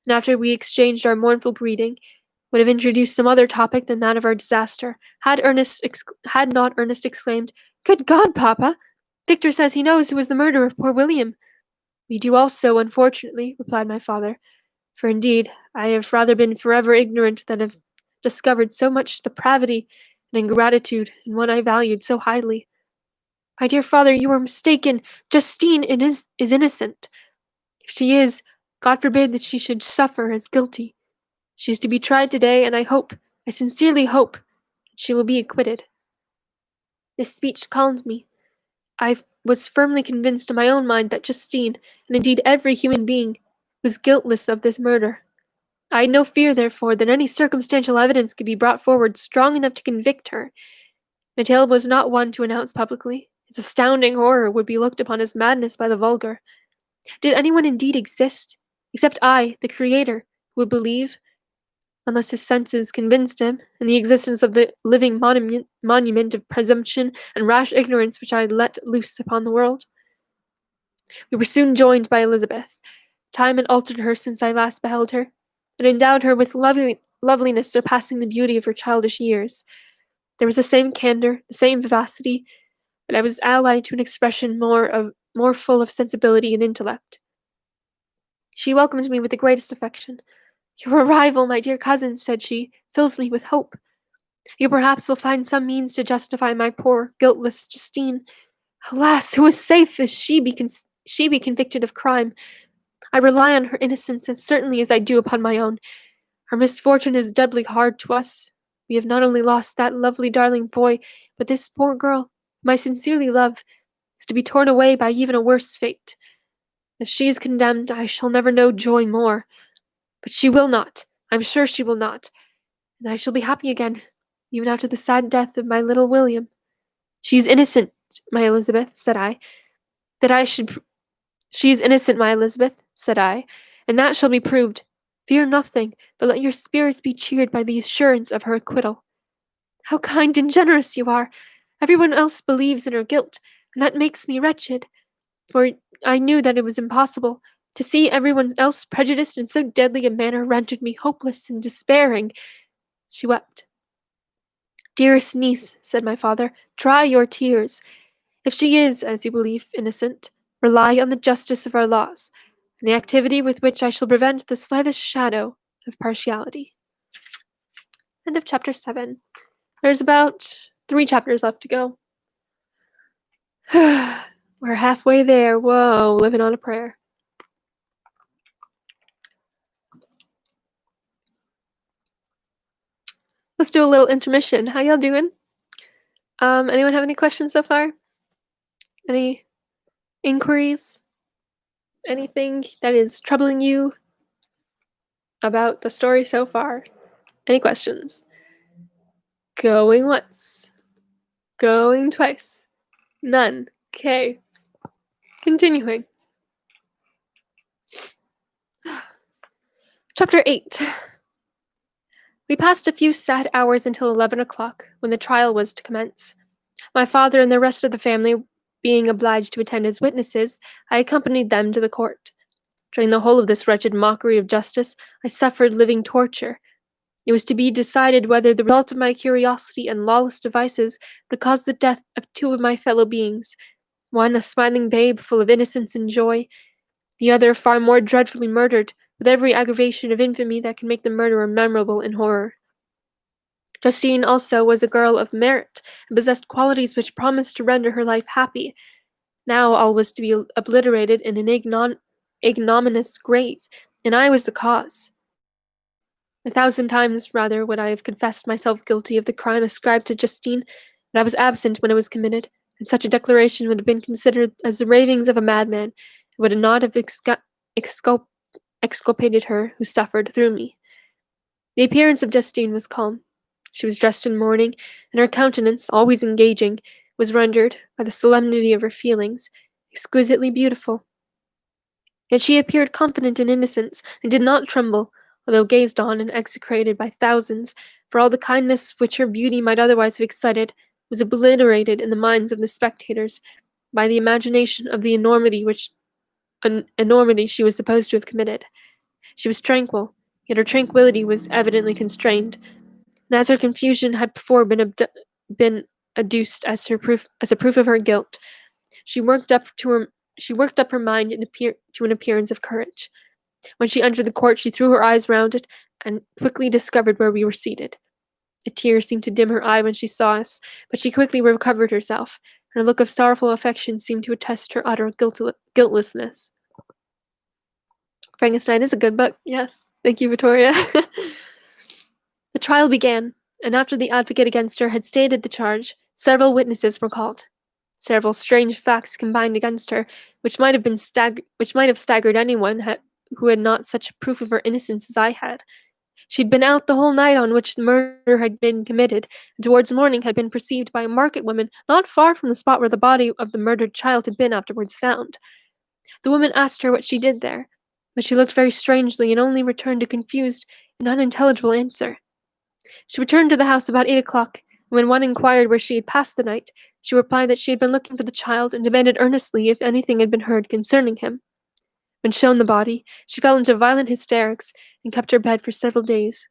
and after we exchanged our mournful greeting, would have introduced some other topic than that of our disaster, had not Ernest exclaimed, "Good God, papa! Victor says he knows who was the murderer of poor William." "We do also, unfortunately," replied my father, "for indeed I have rather been forever ignorant than have discovered so much depravity and ingratitude in one I valued so highly. My dear father, you are mistaken. Justine is innocent. If she is, God forbid that she should suffer as guilty. She is to be tried today, and I sincerely hope, that she will be acquitted." This speech calmed me. I was firmly convinced in my own mind that Justine, and indeed every human being, was guiltless of this murder. I had no fear, therefore, that any circumstantial evidence could be brought forward strong enough to convict her. My tale was not one to announce publicly. Its astounding horror would be looked upon as madness by the vulgar. Did anyone indeed exist, except I, the Creator, who would believe, unless his senses convinced him, in the existence of the living monument of presumption and rash ignorance which I had let loose upon the world? We were soon joined by Elizabeth. Time had altered her since I last beheld her, and endowed her with loveliness surpassing the beauty of her childish years. There was the same candor, the same vivacity, but I was allied to an expression more full of sensibility and intellect. She welcomed me with the greatest affection. "Your arrival, my dear cousin," said she, "fills me with hope. You perhaps will find some means to justify my poor, guiltless Justine. Alas, who is safe if she be convicted of crime? I rely on her innocence as certainly as I do upon my own. Her misfortune is doubly hard to us. We have not only lost that lovely darling boy, but this poor girl, whom I sincerely love, is to be torn away by even a worse fate. If she is condemned, I shall never know joy more. But she will not. I'm sure she will not. And I shall be happy again, even after the sad death of my little William. She is innocent, my Elizabeth, said I. That I should. She is innocent, my Elizabeth, said I, and that shall be proved. Fear nothing, but let your spirits be cheered by the assurance of her acquittal. How kind and generous you are! Everyone else believes in her guilt, and that makes me wretched, for I knew that it was impossible. To see everyone else prejudiced in so deadly a manner rendered me hopeless and despairing. She wept. Dearest niece, said my father, dry your tears. If she is, as you believe, innocent, rely on the justice of our laws, and the activity with which I shall prevent the slightest shadow of partiality. End of chapter 7. There's about 3 chapters left to go. We're halfway there. Whoa, living on a prayer. Let's do a little intermission. How y'all doing? Anyone have any questions so far? Any inquiries? Anything that is troubling you about the story so far? Any questions? Going once. Going twice. None. Okay. Continuing. Chapter 8. We passed a few sad hours until 11 o'clock, when the trial was to commence. My father and the rest of the family being obliged to attend as witnesses, I accompanied them to the court. During the whole of this wretched mockery of justice, I suffered living torture. It was to be decided whether the result of my curiosity and lawless devices would cause the death of 2 of my fellow beings, one a smiling babe full of innocence and joy, the other far more dreadfully murdered, with every aggravation of infamy that can make the murderer memorable in horror. Justine also was a girl of merit, and possessed qualities which promised to render her life happy. Now all was to be obliterated in an ignominious grave, and I was the cause. 1,000 times rather would I have confessed myself guilty of the crime ascribed to Justine, but I was absent when it was committed, and such a declaration would have been considered as the ravings of a madman, and would not have exculpated her who suffered through me. The appearance of Justine was calm. She was dressed in mourning, and her countenance, always engaging, was rendered, by the solemnity of her feelings, exquisitely beautiful. Yet she appeared confident in innocence, and did not tremble, although gazed on and execrated by thousands, for all the kindness which her beauty might otherwise have excited was obliterated in the minds of the spectators by the imagination of the enormity she was supposed to have committed. She was tranquil, yet her tranquillity was evidently constrained, and as her confusion had before been adduced as a proof of her guilt, she worked up her mind to an appearance of courage. When she entered the court, she threw her eyes round it, and quickly discovered where we were seated. A tear seemed to dim her eye when she saw us, but she quickly recovered herself, and a look of sorrowful affection seemed to attest her utter guiltlessness. Frankenstein is a good book, yes. Thank you, Victoria. The trial began, and after the advocate against her had stated the charge, several witnesses were called. Several strange facts combined against her, which might have staggered anyone who had not such proof of her innocence as I had. She had been out the whole night on which the murder had been committed, and towards morning had been perceived by a market woman not far from the spot where the body of the murdered child had been afterwards found. The woman asked her what she did there, but she looked very strangely and only returned a confused and unintelligible answer. She returned to the house about 8 o'clock, and when one inquired where she had passed the night, she replied that she had been looking for the child and demanded earnestly if anything had been heard concerning him. When shown the body, she fell into violent hysterics and kept her bed for several days.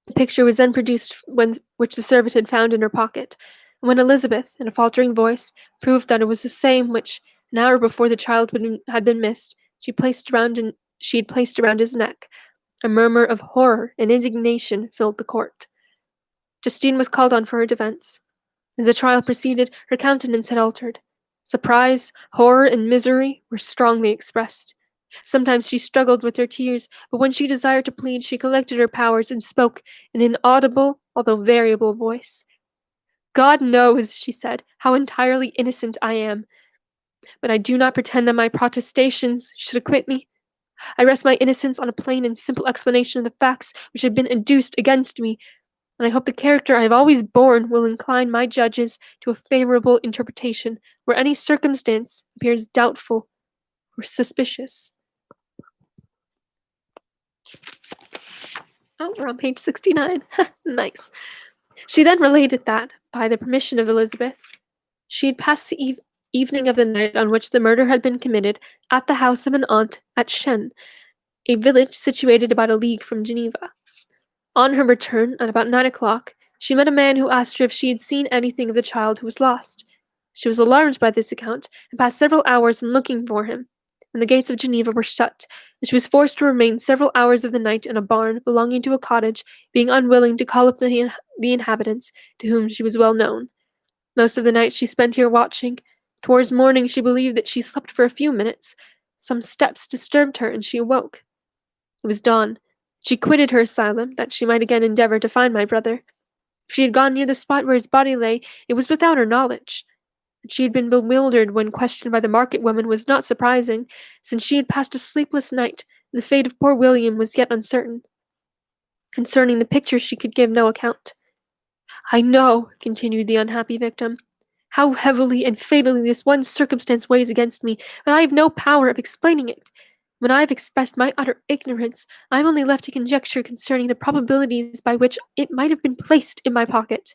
The picture was then produced which the servant had found in her pocket, and when Elizabeth, in a faltering voice, proved that it was the same which, an hour before the child had been missed, she had placed around his neck, a murmur of horror and indignation filled the court. Justine was called on for her defense. As the trial proceeded, her countenance had altered. Surprise, horror, and misery were strongly expressed. Sometimes she struggled with her tears, but when she desired to plead, she collected her powers and spoke in an audible, although variable voice. God knows, she said, how entirely innocent I am, but I do not pretend that my protestations should acquit me. I rest my innocence on a plain and simple explanation of the facts which have been adduced against me, and I hope the character I have always borne will incline my judges to a favorable interpretation where any circumstance appears doubtful or suspicious. Oh, we're on page 69. Nice. She then related that, by the permission of Elizabeth, she had passed the evening of the night on which the murder had been committed at the house of an aunt at Shen, a village situated about a league from Geneva. On her return, at about 9 o'clock, she met a man who asked her if she had seen anything of the child who was lost. She was alarmed by this account, and passed several hours in looking for him, when the gates of Geneva were shut, and she was forced to remain several hours of the night in a barn belonging to a cottage, being unwilling to call up the inhabitants, to whom she was well known. Most of the night she spent here watching. Towards morning she believed that she slept for a few minutes. Some steps disturbed her, and she awoke. It was dawn. She quitted her asylum, that she might again endeavour to find my brother. If she had gone near the spot where his body lay, it was without her knowledge. That she had been bewildered when questioned by the market woman was not surprising, since she had passed a sleepless night, and the fate of poor William was yet uncertain. Concerning the picture she could give no account. I know, continued the unhappy victim, how heavily and fatally this one circumstance weighs against me, but I have no power of explaining it. When I have expressed my utter ignorance, I am only left to conjecture concerning the probabilities by which it might have been placed in my pocket.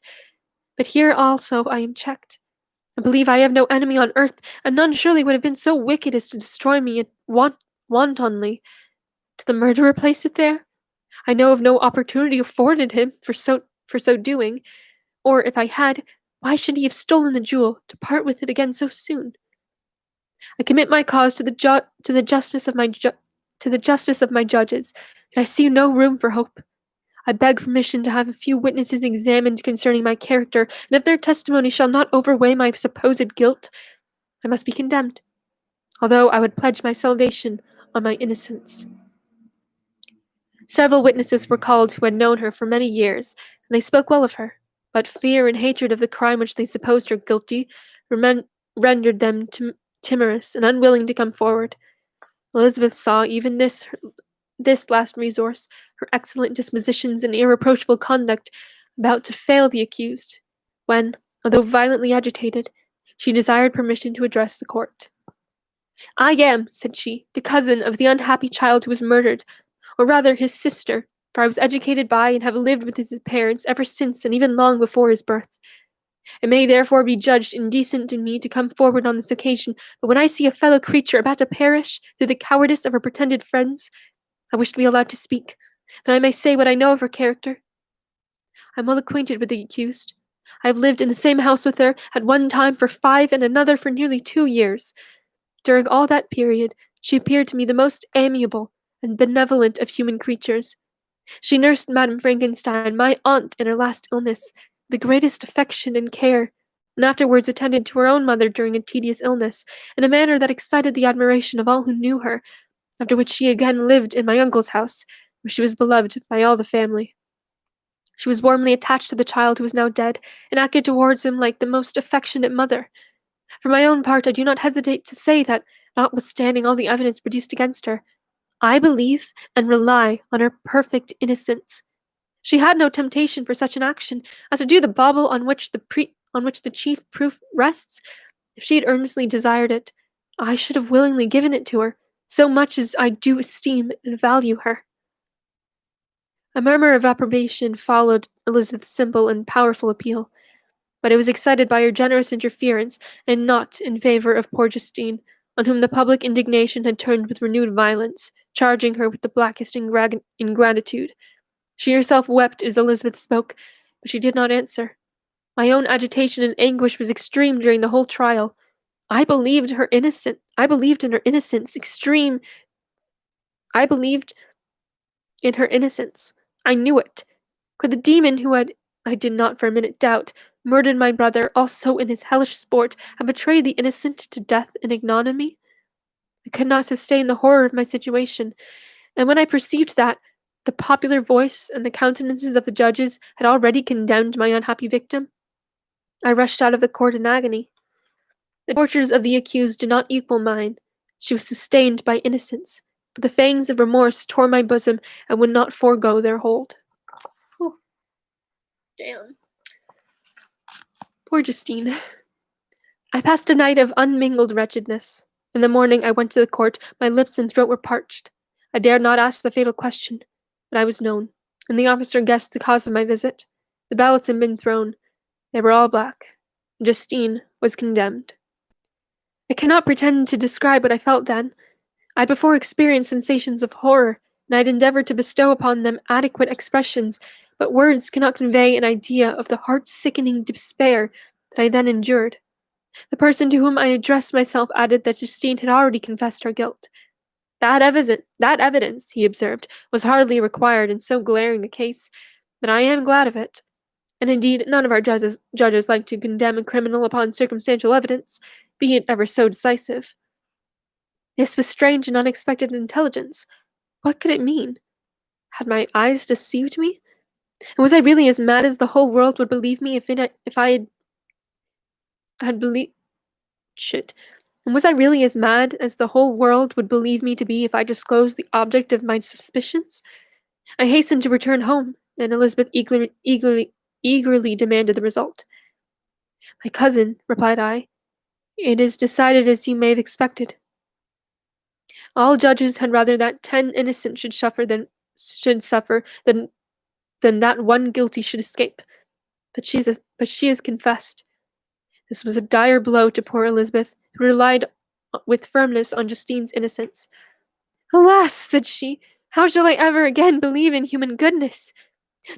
But here also I am checked. I believe I have no enemy on earth, and none surely would have been so wicked as to destroy me wantonly. Did the murderer place it there? I know of no opportunity afforded him for so doing, or if I had, why should he have stolen the jewel to part with it again so soon? I commit my cause to the justice of my judges, and I see no room for hope. I beg permission to have a few witnesses examined concerning my character, and if their testimony shall not overweigh my supposed guilt, I must be condemned, although I would pledge my salvation on my innocence. Several witnesses were called who had known her for many years, and they spoke well of her, but fear and hatred of the crime which they supposed her guilty rendered them timorous and unwilling to come forward. Elizabeth saw even this last resource, her excellent dispositions and irreproachable conduct, about to fail the accused, when, although violently agitated, she desired permission to address the court. I am, said she, the cousin of the unhappy child who was murdered, or rather his sister, for I was educated by and have lived with his parents ever since and even long before his birth. It may therefore be judged indecent in me to come forward on this occasion, but when I see a fellow creature about to perish through the cowardice of her pretended friends, I wish to be allowed to speak, that I may say what I know of her character. I am well acquainted with the accused. I have lived in the same house with her, at one time for 5 and another for nearly 2 years. During all that period, she appeared to me the most amiable and benevolent of human creatures. She nursed Madame Frankenstein, my aunt, in her last illness, with the greatest affection and care, and afterwards attended to her own mother during a tedious illness, in a manner that excited the admiration of all who knew her, after which she again lived in my uncle's house, where she was beloved by all the family. She was warmly attached to the child who was now dead, and acted towards him like the most affectionate mother. For my own part, I do not hesitate to say that, notwithstanding all the evidence produced against her, I believe and rely on her perfect innocence. She had no temptation for such an action as to do the bauble on which the chief proof rests. If she had earnestly desired it, I should have willingly given it to her, so much as I do esteem and value her. A murmur of approbation followed Elizabeth's simple and powerful appeal, but it was excited by her generous interference, and not in favour of poor Justine, on whom the public indignation had turned with renewed violence, charging her with the blackest ingratitude. She herself wept as Elizabeth spoke, but she did not answer. My own agitation and anguish was extreme during the whole trial. I believed in her innocence, extreme. I believed in her innocence. I knew it. Could the demon who had, I did not for a minute doubt, murdered my brother also in his hellish sport, and betrayed the innocent to death and ignominy? I could not sustain the horror of my situation, and when I perceived that the popular voice and the countenances of the judges had already condemned my unhappy victim, I rushed out of the court in agony. The tortures of the accused did not equal mine. She was sustained by innocence, but the fangs of remorse tore my bosom and would not forego their hold. Oh, damn. Poor Justine. I passed a night of unmingled wretchedness. In the morning I went to the court, my lips and throat were parched. I dared not ask the fatal question, but I was known, and the officer guessed the cause of my visit. The ballots had been thrown. They were all black. Justine was condemned. I cannot pretend to describe what I felt then. I had before experienced sensations of horror, and I had endeavored to bestow upon them adequate expressions, but words cannot convey an idea of the heart-sickening despair that I then endured. The person to whom I addressed myself added that Justine had already confessed her guilt. That evidence, he observed, was hardly required in so glaring a case, but I am glad of it. And indeed, none of our judges like to condemn a criminal upon circumstantial evidence, be it ever so decisive. This was strange and unexpected intelligence. What could it mean? Had my eyes deceived me? And was I really as mad as the whole world would believe me if I had believed... Shit. And was I really as mad as the whole world would believe me to be if I disclosed the object of my suspicions? I hastened to return home, and Elizabeth eagerly demanded the result. My cousin, replied I, it is decided as you may have expected. All judges had rather that 10 innocent should suffer than that one guilty should escape. But she has confessed. This was a dire blow to poor Elizabeth, who relied with firmness on Justine's innocence. Alas, said she, how shall I ever again believe in human goodness?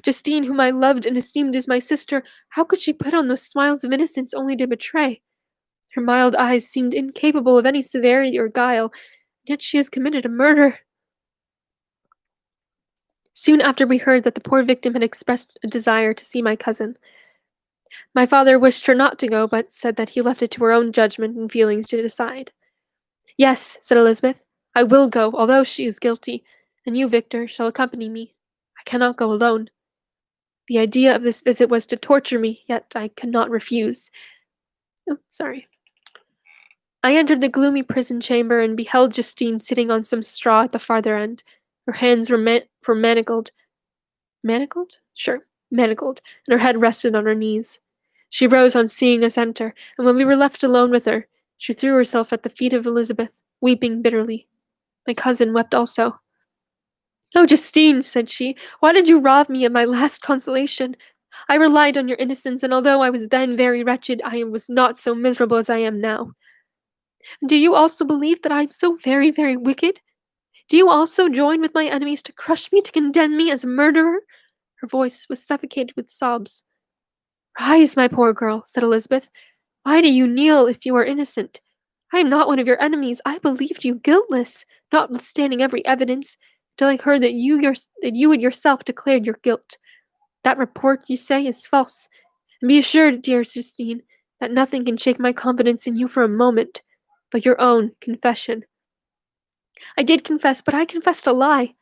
Justine, whom I loved and esteemed as my sister, how could she put on those smiles of innocence only to betray? Her mild eyes seemed incapable of any severity or guile, yet she has committed a murder. Soon after we heard that the poor victim had expressed a desire to see my cousin. My father wished her not to go, but said that he left it to her own judgment and feelings to decide. Yes, said Elizabeth, I will go, although she is guilty, and you, Victor, shall accompany me. I cannot go alone. The idea of this visit was to torture me, yet I could not refuse. Oh, sorry. I entered the gloomy prison chamber and beheld Justine sitting on some straw at the farther end. Her hands were manacled. Manacled? Sure, manacled, and her head rested on her knees. She rose on seeing us enter, and when we were left alone with her, she threw herself at the feet of Elizabeth, weeping bitterly. My cousin wept also. Oh, Justine, said she, why did you rob me of my last consolation? I relied on your innocence, and although I was then very wretched, I was not so miserable as I am now. Do you also believe that I am so very, very wicked? Do you also join with my enemies to crush me, to condemn me as a murderer? Her voice was suffocated with sobs. Rise, my poor girl, said Elizabeth. Why do you kneel if you are innocent? I am not one of your enemies. I believed you guiltless, notwithstanding every evidence, till I heard that you had yourself declared your guilt. That report, you say, is false. And be assured, dear Justine, that nothing can shake my confidence in you for a moment, but your own confession. I did confess, but I confessed a lie.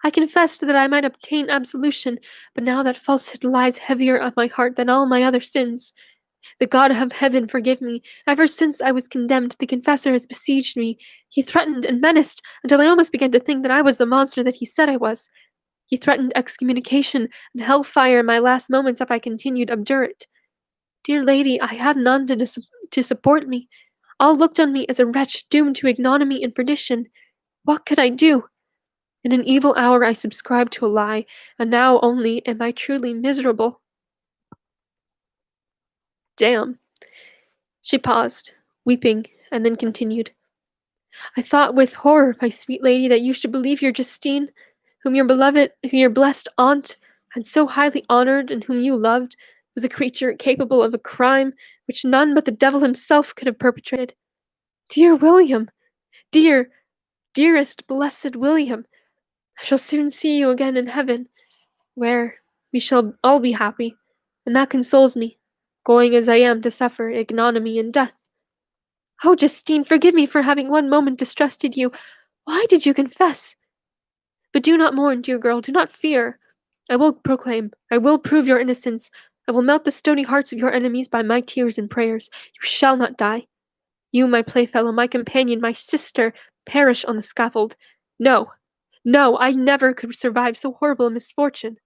I confessed that I might obtain absolution, but now that falsehood lies heavier on my heart than all my other sins. The God of heaven forgive me. Ever since I was condemned, the confessor has besieged me. He threatened and menaced until I almost began to think that I was the monster that he said I was. He threatened excommunication and hellfire in my last moments if I continued obdurate. Dear lady, I had none to support me. All looked on me as a wretch doomed to ignominy and perdition. What could I do? In an evil hour I subscribed to a lie, and now only am I truly miserable. Damn. She paused, weeping, and then continued. I thought with horror, my sweet lady, that you should believe your Justine, whom your blessed aunt had so highly honored and whom you loved, was a creature capable of a crime which none but the devil himself could have perpetrated. Dear William! Dearest, blessed William! I shall soon see you again in heaven, where we shall all be happy, and that consoles me. going as I am to suffer ignominy and death. Oh, Justine, forgive me for having one moment distrusted you. Why did you confess? But do not mourn, dear girl, do not fear. I will prove your innocence. I will melt the stony hearts of your enemies by my tears and prayers. You shall not die. You, my playfellow, my companion, my sister, perish on the scaffold. No, no, I never could survive so horrible a misfortune.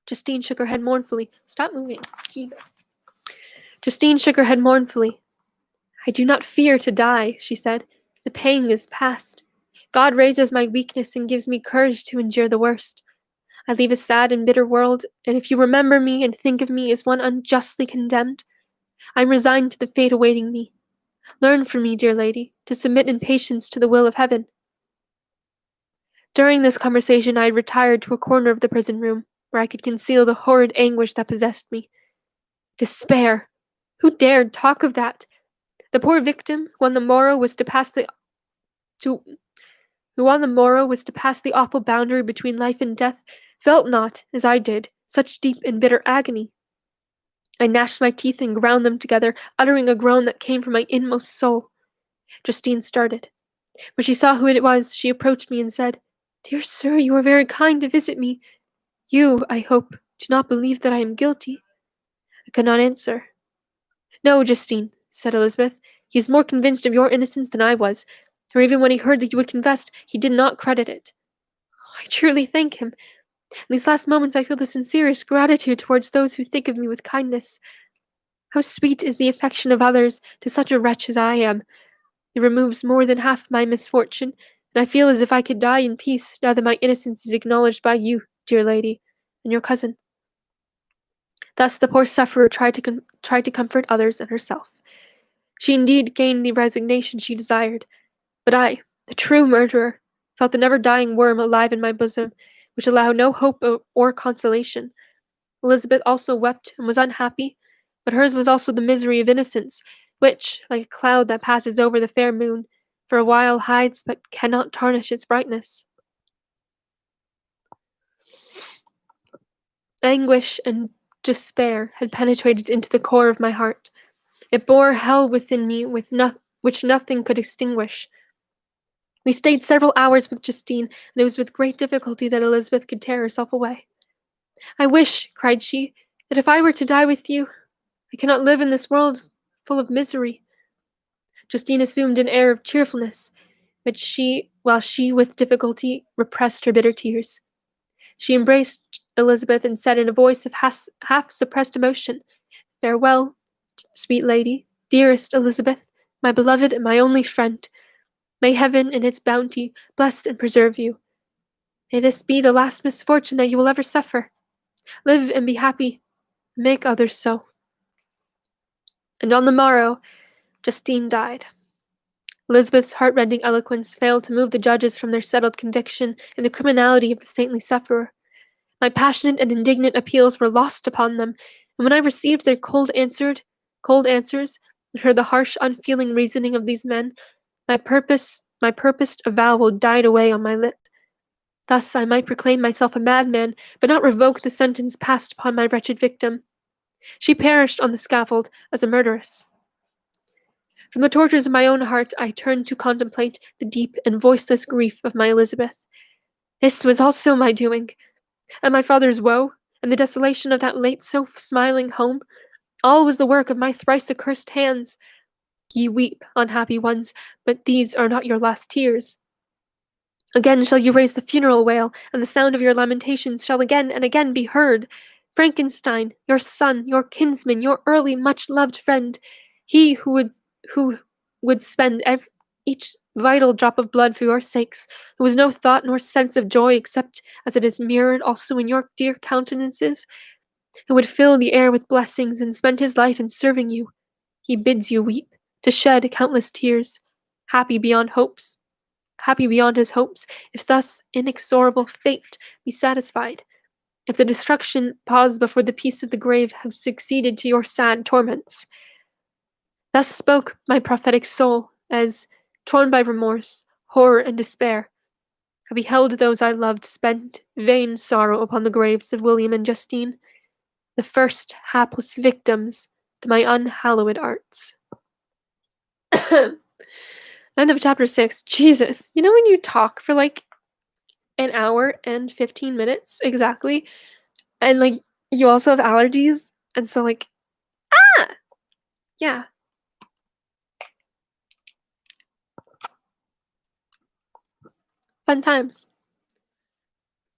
Justine shook her head mournfully. Stop moving. Jesus. Justine shook her head mournfully. I do not fear to die, she said. The pang is past. God raises my weakness and gives me courage to endure the worst. I leave a sad and bitter world, and if you remember me and think of me as one unjustly condemned, I am resigned to the fate awaiting me. Learn from me, dear lady, to submit in patience to the will of heaven. During this conversation I had retired to a corner of the prison room, where I could conceal the horrid anguish that possessed me. Despair! Who dared talk of that? The poor victim, who on the morrow was to pass the awful boundary between life and death, felt not, as I did, such deep and bitter agony. I gnashed my teeth and ground them together, uttering a groan that came from my inmost soul. Justine started. When she saw who it was, she approached me and said, Dear sir, you are very kind to visit me. You, I hope, do not believe that I am guilty. I could not answer. No, Justine, said Elizabeth. He is more convinced of your innocence than I was, or even when he heard that you had confessed, he did not credit it. I truly thank him. In these last moments I feel the sincerest gratitude towards those who think of me with kindness. How sweet is the affection of others to such a wretch as I am. It removes more than half my misfortune, and I feel as if I could die in peace now that my innocence is acknowledged by you, dear lady, and your cousin. Thus the poor sufferer tried to comfort others and herself. She indeed gained the resignation she desired, but I, the true murderer, felt the never-dying worm alive in my bosom, which allowed no hope or consolation. Elizabeth also wept and was unhappy, but hers was also the misery of innocence, which, like a cloud that passes over the fair moon, for a while hides but cannot tarnish its brightness. Anguish and despair had penetrated into the core of my heart. It bore hell within me which nothing could extinguish. We stayed several hours with Justine, and it was with great difficulty that Elizabeth could tear herself away. I wish, cried she, that if I were to die with you, I cannot live in this world full of misery. Justine assumed an air of cheerfulness, while she with difficulty repressed her bitter tears. She embraced Elizabeth and said in a voice of half-suppressed emotion, Farewell, sweet lady, dearest Elizabeth, my beloved and my only friend. May heaven in its bounty bless and preserve you. May this be the last misfortune that you will ever suffer. Live and be happy, and make others so. And on the morrow, Justine died. Elizabeth's heartrending eloquence failed to move the judges from their settled conviction in the criminality of the saintly sufferer. My passionate and indignant appeals were lost upon them, and when I received their cold answers, and heard the harsh, unfeeling reasoning of these men, my purposed avowal died away on my lips. Thus I might proclaim myself a madman, but not revoke the sentence passed upon my wretched victim. She perished on the scaffold as a murderess. From the tortures of my own heart, I turned to contemplate the deep and voiceless grief of my Elizabeth. This was also my doing, and my father's woe, and the desolation of that late so smiling home, all was the work of my thrice accursed hands. Ye weep, unhappy ones, but these are not your last tears. Again shall you raise the funeral wail, and the sound of your lamentations shall again and again be heard. Frankenstein, your son, your kinsman, your early much-loved friend, he who would spend each vital drop of blood for your sakes, who has no thought nor sense of joy except as it is mirrored also in your dear countenances, who would fill the air with blessings and spend his life in serving you. He bids you weep, to shed countless tears, happy beyond his hopes, if thus inexorable fate be satisfied, if the destruction pause before the peace of the grave have succeeded to your sad torments. Thus spoke my prophetic soul, as, torn by remorse, horror, and despair, I beheld those I loved spend vain sorrow upon the graves of William and Justine. the first hapless victims to my unhallowed arts. End of chapter 6. Jesus. You know when you talk for like an hour and 15 minutes exactly, and like you also have allergies, and so like, ah! Yeah. Fun times.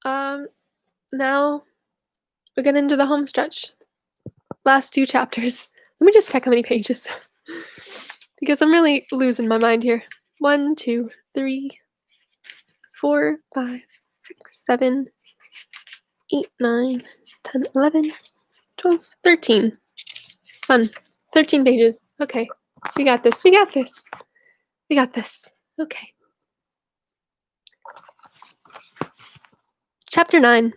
Um, Now we're getting into the home stretch. Last two chapters. Let me just check how many pages. Because I'm really losing my mind here. 1, 2, 3, 4, 5, 6, 7, 8, 9, 10, 11, 12, 13. Fun. 13 pages. Okay. We got this. We got this. We got this. Okay. Chapter 9.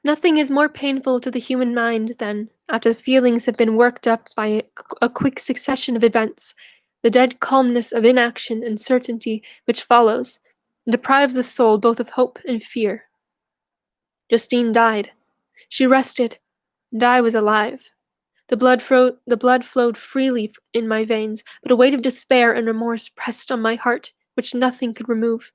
Nothing is more painful to the human mind than, after the feelings have been worked up by a quick succession of events, the dead calmness of inaction and certainty which follows, and deprives the soul both of hope and fear. Justine died. She rested, and I was alive. The blood flowed freely in my veins, but a weight of despair and remorse pressed on my heart, which nothing could remove.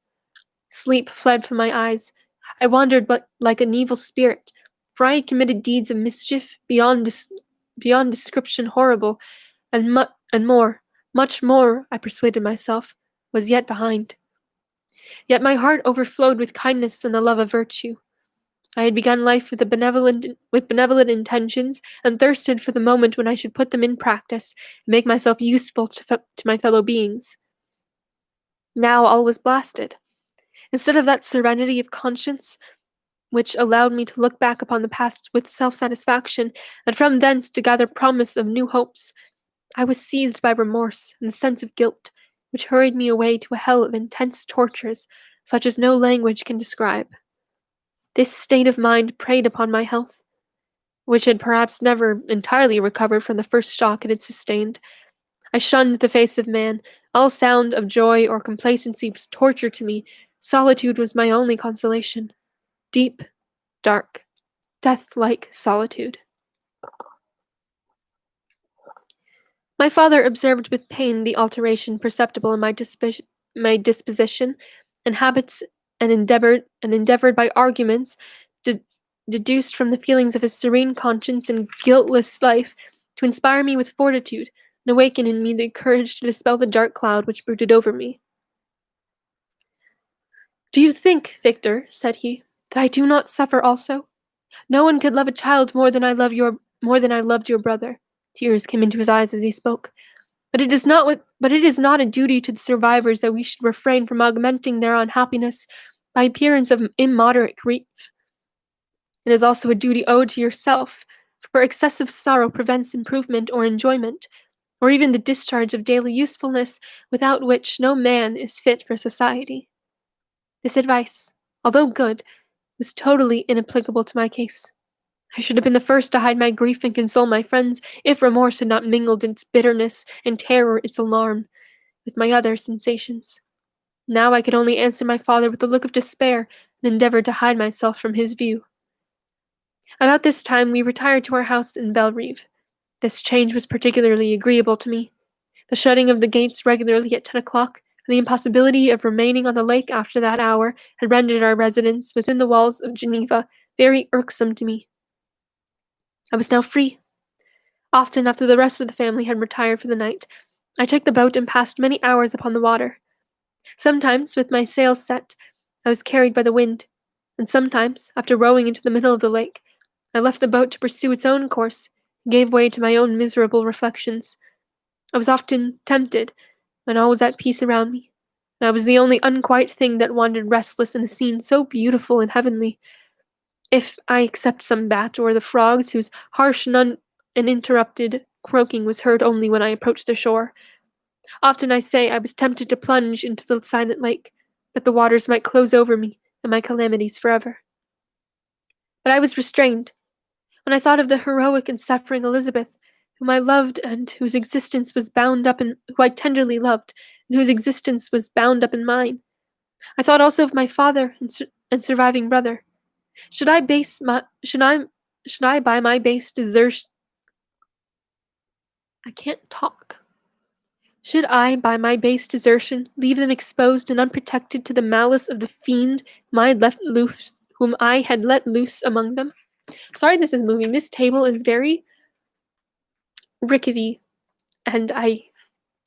Sleep fled from my eyes. I wandered but like an evil spirit, for I had committed deeds of mischief beyond description horrible, and more, much more, I persuaded myself, was yet behind. Yet my heart overflowed with kindness and the love of virtue. I had begun life with benevolent intentions, and thirsted for the moment when I should put them in practice and make myself useful to my fellow beings. Now all was blasted. Instead of that serenity of conscience which allowed me to look back upon the past with self-satisfaction, and from thence to gather promise of new hopes, I was seized by remorse and the sense of guilt, which hurried me away to a hell of intense tortures, such as no language can describe. This state of mind preyed upon my health, which had perhaps never entirely recovered from the first shock it had sustained. I shunned the face of man. All sound of joy or complacency was torture to me. Solitude was my only consolation. Deep, dark, death-like solitude. My father observed with pain the alteration perceptible in my disposition and habits, and endeavored by arguments deduced from the feelings of his serene conscience and guiltless life to inspire me with fortitude and awaken in me the courage to dispel the dark cloud which brooded over me. "Do you think, Victor," said he, "that I do not suffer also? No one could love a child more than I loved your brother." Tears came into his eyes as he spoke. But it is not a duty to the survivors that we should refrain from augmenting their unhappiness by appearance of immoderate grief. It is also a duty owed to yourself, for excessive sorrow prevents improvement or enjoyment, or even the discharge of daily usefulness, without which no man is fit for society. This advice, although good, was totally inapplicable to my case. I should have been the first to hide my grief and console my friends, if remorse had not mingled its bitterness and terror its alarm with my other sensations. Now I could only answer my father with a look of despair, and endeavored to hide myself from his view. About this time we retired to our house in Belrive. This change was particularly agreeable to me. The shutting of the gates regularly at 10 o'clock, and the impossibility of remaining on the lake after that hour, had rendered our residence within the walls of Geneva very irksome to me. I was now free. Often, after the rest of the family had retired for the night, I took the boat and passed many hours upon the water. Sometimes, with my sails set, I was carried by the wind, and sometimes, after rowing into the middle of the lake, I left the boat to pursue its own course, and gave way to my own miserable reflections. I was often tempted, when all was at peace around me, and I was the only unquiet thing that wandered restless in a scene so beautiful and heavenly. If I except some bat or the frogs whose harsh and uninterrupted croaking was heard only when I approached the shore. Often I say I was tempted to plunge into the silent lake, that the waters might close over me and my calamities forever. But I was restrained. When I thought of the heroic and suffering Elizabeth, whom I loved and whose existence was bound up in who I tenderly loved, and whose existence was bound up in mine, I thought also of my father and surviving brother. Should I base my should I should I by my base desertion I can't talk. Should I, by my base desertion, leave them exposed and unprotected to the malice of the fiend whom I had let loose among them? Sorry this is moving. This table is very rickety, and I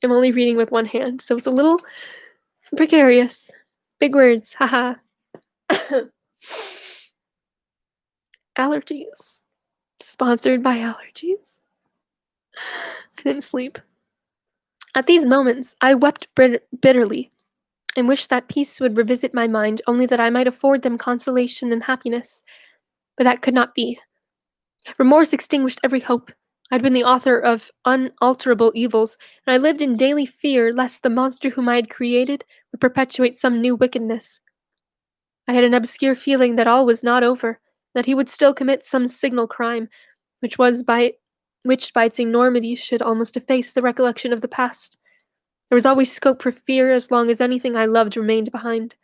am only reading with one hand, so it's a little precarious. Big words, haha. Allergies. Sponsored by allergies. I didn't sleep. At these moments, I wept bitterly, and wished that peace would revisit my mind, only that I might afford them consolation and happiness. But that could not be. Remorse extinguished every hope. I had been the author of unalterable evils, and I lived in daily fear lest the monster whom I had created would perpetuate some new wickedness. I had an obscure feeling that all was not over, that he would still commit some signal crime, which by its enormity should almost efface the recollection of the past. There was always scope for fear as long as anything I loved remained behind.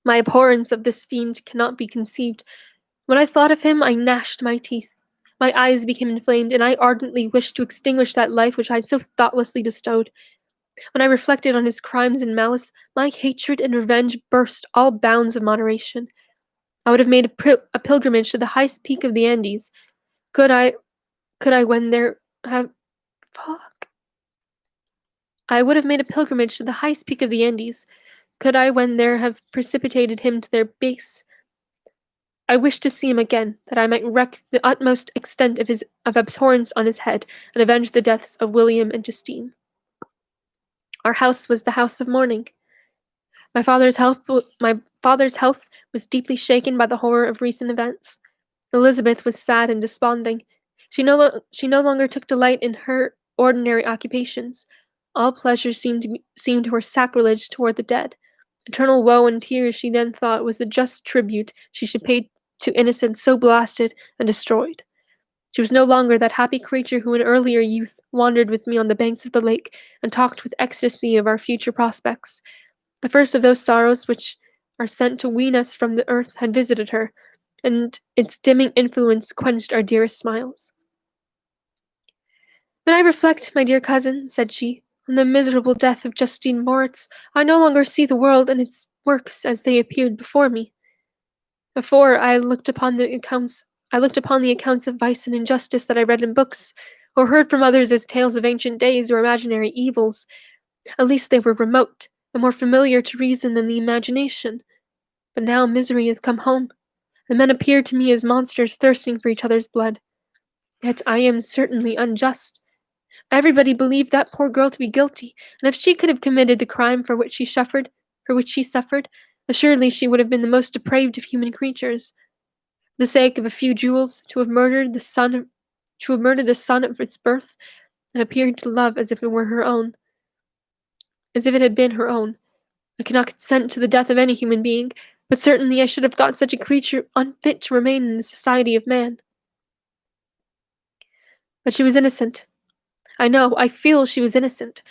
My abhorrence of this fiend cannot be conceived. When I thought of him, I gnashed my teeth. My eyes became inflamed, and I ardently wished to extinguish that life which I had so thoughtlessly bestowed. When I reflected on his crimes and malice, my hatred and revenge burst all bounds of moderation. I would have made a pilgrimage to the highest peak of the Andes. Could I, could I when there have, fuck. I would have made a pilgrimage to the highest peak of the Andes. Could I when there have precipitated him to their base? I wished to see him again, that I might wreak the utmost extent of abhorrence on his head, and avenge the deaths of William and Justine. Our house was the house of mourning. My father's health was deeply shaken by the horror of recent events. Elizabeth was sad and desponding. She no longer took delight in her ordinary occupations. All pleasure seemed to her sacrilege toward the dead. Eternal woe and tears she then thought was the just tribute she should pay to innocence so blasted and destroyed. She was no longer that happy creature who in earlier youth wandered with me on the banks of the lake and talked with ecstasy of our future prospects. The first of those sorrows which are sent to wean us from the earth had visited her, and its dimming influence quenched our dearest smiles. When I reflect, my dear cousin, said she, on the miserable death of Justine Moritz, I no longer see the world and its works as they appeared before me. Before I looked upon the accounts of vice and injustice that I read in books, or heard from others as tales of ancient days or imaginary evils. At least they were remote, and more familiar to reason than the imagination. But now misery has come home, and men appear to me as monsters thirsting for each other's blood. Yet I am certainly unjust. Everybody believed that poor girl to be guilty, and if she could have committed the crime for which she suffered, assuredly she would have been the most depraved of human creatures. For the sake of a few jewels, to have murdered the son of its birth, and appeared to love as if it were her own, as if it had been her own. I cannot consent to the death of any human being, but certainly I should have thought such a creature unfit to remain in the society of man. But she was innocent. I know, I feel she was innocent.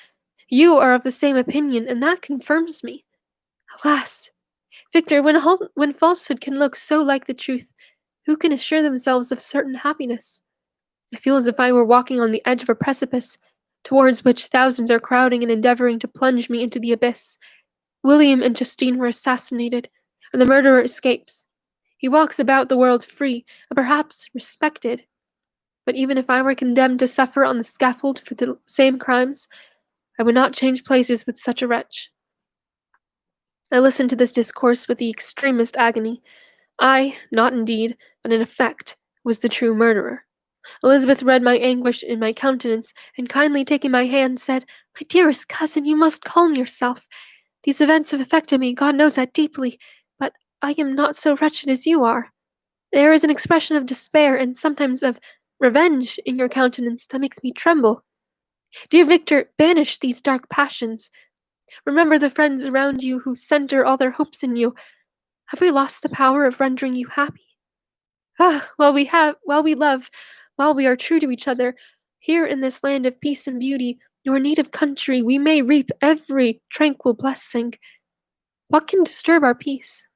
You are of the same opinion, and that confirms me. Alas! Victor, when falsehood can look so like the truth, who can assure themselves of certain happiness? I feel as if I were walking on the edge of a precipice, towards which thousands are crowding and endeavoring to plunge me into the abyss. William and Justine were assassinated, and the murderer escapes. He walks about the world free, and perhaps respected. But even if I were condemned to suffer on the scaffold for the same crimes, I would not change places with such a wretch. I listened to this discourse with the extremest agony. I, not indeed, but in effect, was the true murderer. Elizabeth read my anguish in my countenance, and kindly taking my hand, said, My dearest cousin, you must calm yourself. These events have affected me, God knows that deeply, but I am not so wretched as you are. There is an expression of despair and sometimes of revenge in your countenance that makes me tremble. Dear Victor, banish these dark passions. Remember the friends around you who center all their hopes in you. Have we lost the power of rendering you happy? While we love, while we are true to each other, here in this land of peace and beauty, your native country, we may reap every tranquil blessing. What can disturb our peace?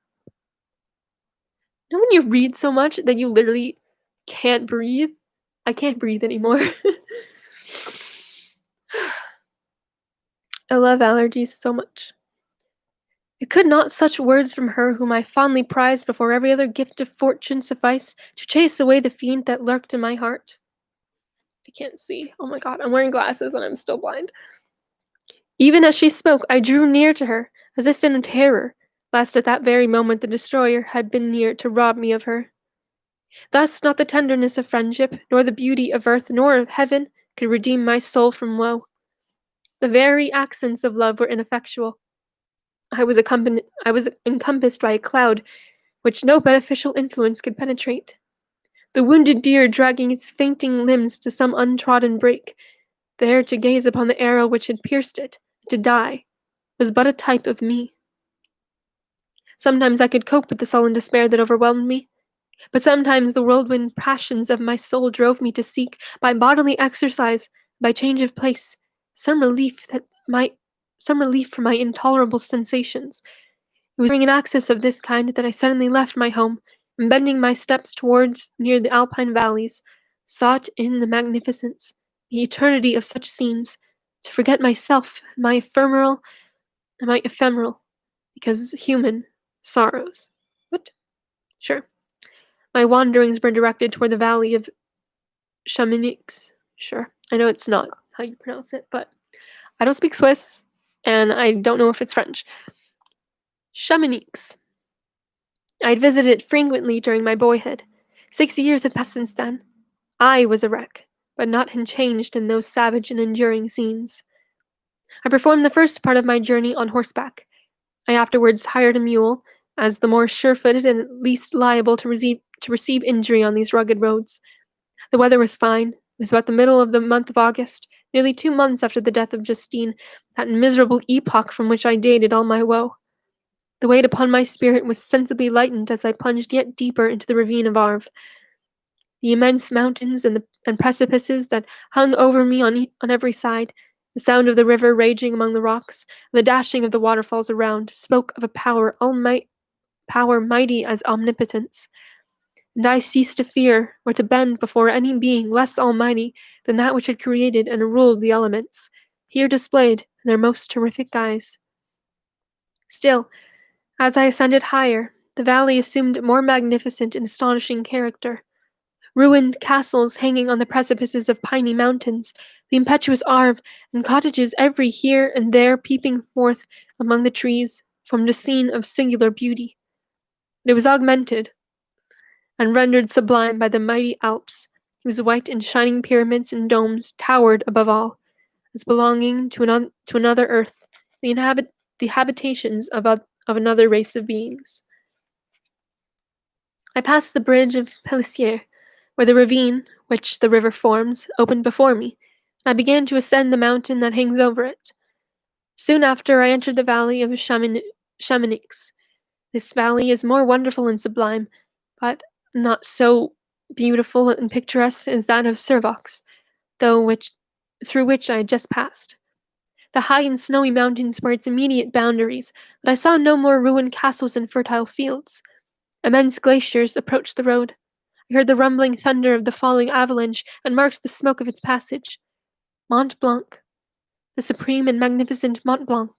You know when you read so much that you literally can't breathe. I can't breathe anymore. I love allergies so much. It could not such words from her whom I fondly prized before every other gift of fortune suffice to chase away the fiend that lurked in my heart. I can't see. Oh my god, I'm wearing glasses and I'm still blind. Even as she spoke, I drew near to her, as if in a terror, lest at that very moment the destroyer had been near to rob me of her. Thus not the tenderness of friendship, nor the beauty of earth, nor of heaven, could redeem my soul from woe. The very accents of love were ineffectual. I was encompassed by a cloud which no beneficial influence could penetrate. The wounded deer dragging its fainting limbs to some untrodden brake, there to gaze upon the arrow which had pierced it, to die, was but a type of me. Sometimes I could cope with the sullen despair that overwhelmed me, but sometimes the whirlwind passions of my soul drove me to seek, by bodily exercise, by change of place, some relief that might some relief from my intolerable sensations. It was during an access of this kind that I suddenly left my home, and bending my steps towards near the Alpine valleys, sought in the magnificence, the eternity of such scenes, to forget myself, and my ephemeral, because human, sorrows. What? Sure. My wanderings were directed toward the valley of Chamonix. Sure. I know it's not how you pronounce it, but I don't speak Swiss, and I don't know if it's French. Chamonix. I had visited it frequently during my boyhood. 6 years had passed since then. I was a wreck, but not unchanged in those savage and enduring scenes. I performed the first part of my journey on horseback. I afterwards hired a mule, as the more sure-footed and least liable to receive injury on these rugged roads. The weather was fine. It was about the middle of the month of August, nearly 2 months after the death of Justine, that miserable epoch from which I dated all my woe. The weight upon my spirit was sensibly lightened as I plunged yet deeper into the ravine of Arve. The immense mountains and precipices that hung over me on every side, the sound of the river raging among the rocks, and the dashing of the waterfalls around, spoke of a power mighty as omnipotence. And I ceased to fear or to bend before any being less almighty than that which had created and ruled the elements, here displayed in their most terrific guise. Still, as I ascended higher, the valley assumed more magnificent and astonishing character. Ruined castles hanging on the precipices of piny mountains, the impetuous Arve, and cottages every here and there peeping forth among the trees, formed a scene of singular beauty. It was augmented and rendered sublime by the mighty Alps, whose white and shining pyramids and domes towered above all, as belonging to another earth, the habitations of another race of beings. I passed the bridge of Pelissier, where the ravine, which the river forms, opened before me, and I began to ascend the mountain that hangs over it. Soon after, I entered the valley of Chamonix. This valley is more wonderful and sublime, but not so beautiful and picturesque as that of Servox, through which I had just passed. The high and snowy mountains were its immediate boundaries, but I saw no more ruined castles and fertile fields. Immense glaciers approached the road. I heard the rumbling thunder of the falling avalanche and marked the smoke of its passage. Mont Blanc, the supreme and magnificent Mont Blanc,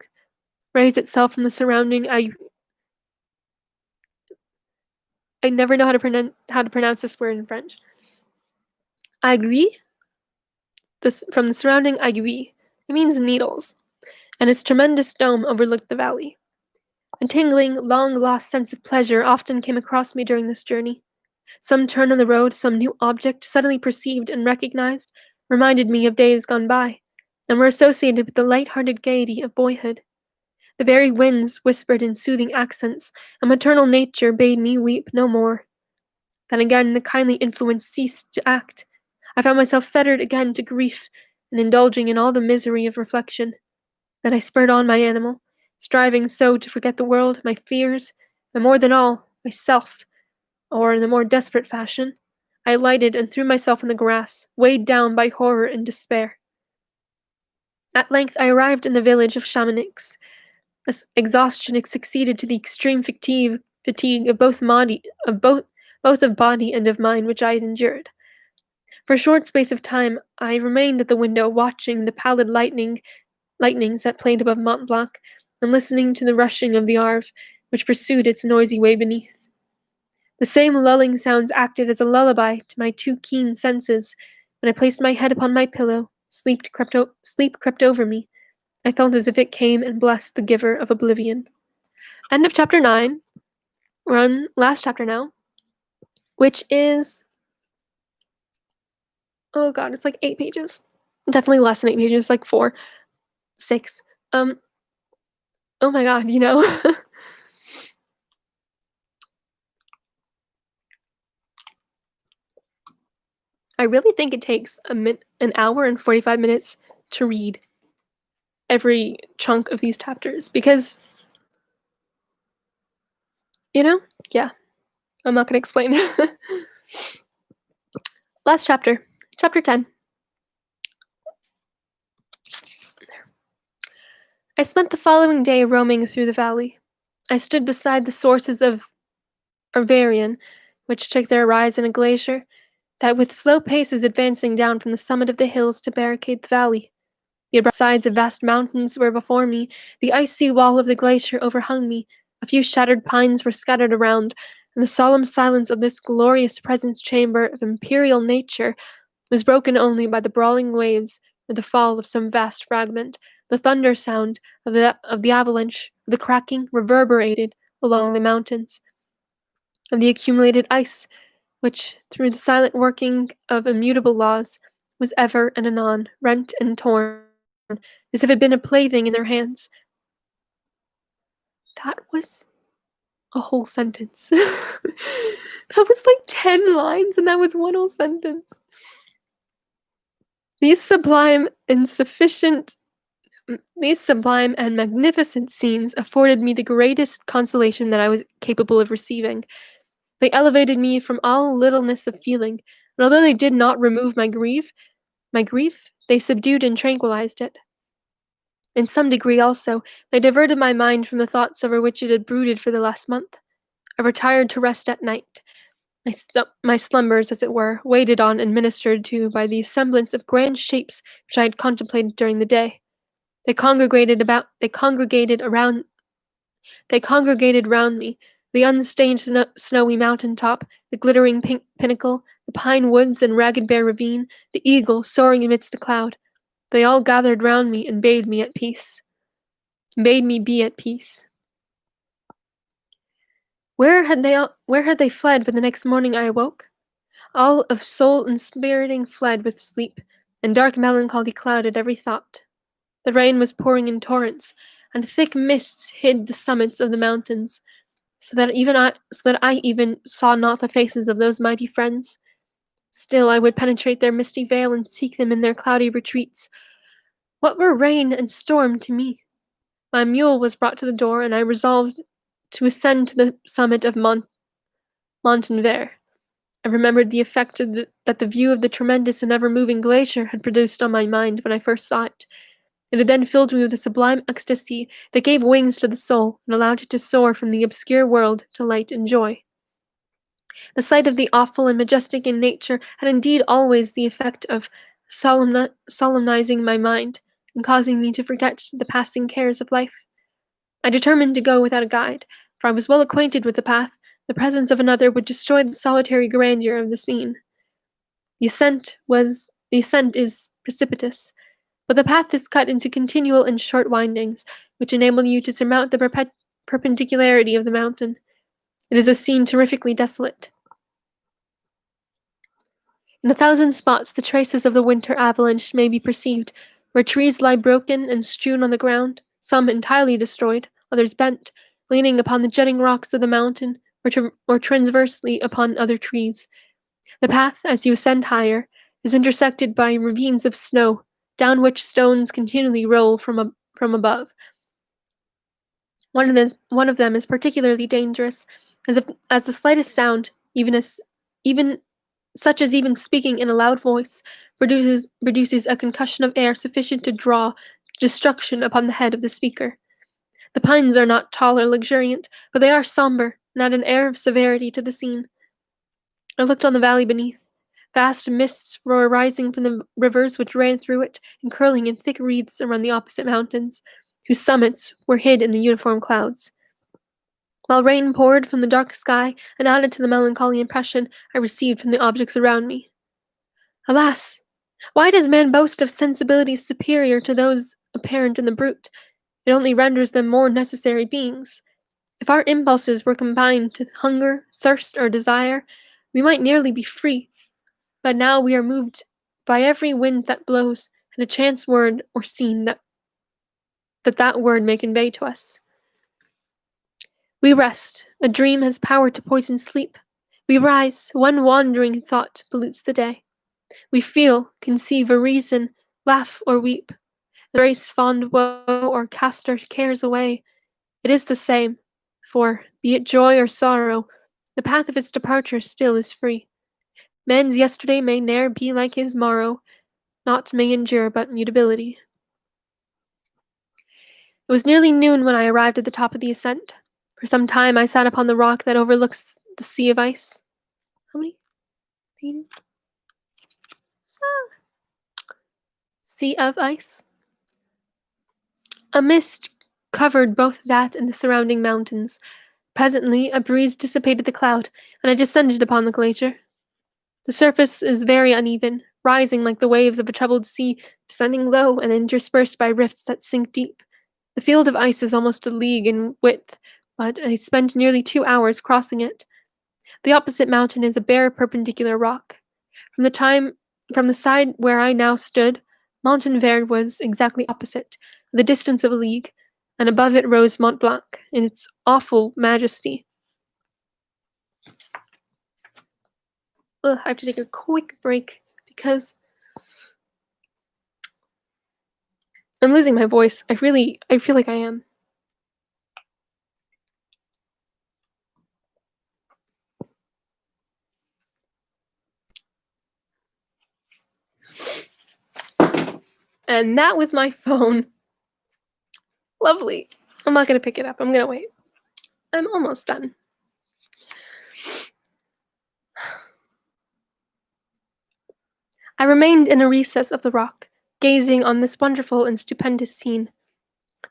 raised itself from the surrounding I never know how to pronounce this word in French. Aiguille? From the surrounding aiguille. It means needles, and its tremendous dome overlooked the valley. A tingling, long-lost sense of pleasure often came across me during this journey. Some turn on the road, some new object, suddenly perceived and recognized, reminded me of days gone by, and were associated with the light-hearted gaiety of boyhood. The very winds whispered in soothing accents, and maternal nature bade me weep no more. Then again the kindly influence ceased to act. I found myself fettered again to grief, and indulging in all the misery of reflection. Then I spurred on my animal, striving so to forget the world, my fears, and more than all, myself, or in a more desperate fashion, I alighted and threw myself on the grass, weighed down by horror and despair. At length I arrived in the village of Chamonix. This exhaustion succeeded to the extreme fatigue of both both of body and of mind, which I had endured. For a short space of time I remained at the window watching the pallid lightnings that played above Mont Blanc, and listening to the rushing of the Arve, which pursued its noisy way beneath. The same lulling sounds acted as a lullaby to my too keen senses. When I placed my head upon my pillow, sleep crept over me. I felt as if it came and blessed the giver of oblivion. End of chapter 9. We're on last chapter now, which is, oh god, it's like 8 pages. Definitely less than 8 pages, like 4, 6. Um, oh my god, I really think it takes an hour and 45 minutes to read every chunk of these chapters because, you know, yeah, I'm not gonna explain. Last chapter, chapter 10. I spent the following day roaming through the valley. I stood beside the sources of Arvarian, which took their rise in a glacier that with slow paces advancing down from the summit of the hills to barricade the valley. The abrupt sides of vast mountains were before me, the icy wall of the glacier overhung me, a few shattered pines were scattered around, and the solemn silence of this glorious presence chamber of imperial nature was broken only by the brawling waves or the fall of some vast fragment. The thunder sound of the avalanche, the cracking, reverberated along the mountains, of the accumulated ice, which, through the silent working of immutable laws, was ever and anon rent and torn, as if it had been a plaything in their hands. That was a whole sentence. That was like 10 lines, and that was one whole sentence. These sublime and sufficient These sublime and magnificent scenes afforded me the greatest consolation that I was capable of receiving. They elevated me from all littleness of feeling, and although they did not remove my grief, they subdued and tranquilized it. In some degree, also, they diverted my mind from the thoughts over which it had brooded for the last month. I retired to rest at night, my slumbers, as it were, waited on and ministered to by the semblance of grand shapes which I had contemplated during the day. They congregated round me, the unstained snowy mountain top, the glittering pink pinnacle, the pine woods and ragged bare ravine, the eagle soaring amidst the cloud. They all gathered round me and bade me be at peace. Where had they fled when the next morning I awoke? All of soul inspiriting fled with sleep, and dark melancholy clouded every thought. The rain was pouring in torrents, and thick mists hid the summits of the mountains, so that I even saw not the faces of those mighty friends. Still I would penetrate their misty veil and seek them in their cloudy retreats. What were rain and storm to me? My mule was brought to the door, and I resolved to ascend to the summit of Montanvert. I remembered the effect that the view of the tremendous and ever-moving glacier had produced on my mind when I first saw it. It had then filled me with a sublime ecstasy that gave wings to the soul and allowed it to soar from the obscure world to light and joy. The sight of the awful and majestic in nature had indeed always the effect of solemnizing my mind and causing me to forget the passing cares of life. I determined to go without a guide, for I was well acquainted with the path. The presence of another would destroy the solitary grandeur of the scene. The ascent is precipitous, but the path is cut into continual and short windings, which enable you to surmount the perpendicularity of the mountain. It is a scene terrifically desolate. In a thousand spots the traces of the winter avalanche may be perceived, where trees lie broken and strewn on the ground, some entirely destroyed, others bent, leaning upon the jutting rocks of the mountain, or transversely upon other trees. The path, as you ascend higher, is intersected by ravines of snow, down which stones continually roll from above. One of them is particularly dangerous, as the slightest sound, even such as even speaking in a loud voice, produces a concussion of air sufficient to draw destruction upon the head of the speaker. The pines are not tall or luxuriant, but they are somber, and add an air of severity to the scene. I looked on the valley beneath. Vast mists were rising from the rivers which ran through it and curling in thick wreaths around the opposite mountains, whose summits were hid in the uniform clouds. While rain poured from the dark sky and added to the melancholy impression I received from the objects around me. Alas! Why does man boast of sensibilities superior to those apparent in the brute? It only renders them more necessary beings. If our impulses were confined to hunger, thirst, or desire, we might nearly be free. But now we are moved by every wind that blows, and a chance word or scene that word may convey to us. We rest. A dream has power to poison sleep. We rise. One wandering thought pollutes the day. We feel, conceive a reason, laugh or weep, embrace fond woe or cast our cares away. It is the same, for, be it joy or sorrow, the path of its departure still is free. Man's yesterday may ne'er be like his morrow, naught may endure but mutability. It was nearly noon when I arrived at the top of the ascent. For some time I sat upon the rock that overlooks the sea of ice. How many pages? Sea of ice? A mist covered both that and the surrounding mountains. Presently a breeze dissipated the cloud, and I descended upon the glacier. The surface is very uneven, rising like the waves of a troubled sea, descending low and interspersed by rifts that sink deep. The field of ice is almost a league in width, but I spent nearly 2 hours crossing it. The opposite mountain is a bare perpendicular rock. From the side where I now stood, Montenverde was exactly opposite, the distance of a league, and above it rose Mont Blanc in its awful majesty. Ugh, I have to take a quick break because I'm losing my voice. I feel like I am. And that was my phone. Lovely. I'm not gonna pick it up. I'm gonna wait. I'm almost done. I remained in a recess of the rock, gazing on this wonderful and stupendous scene.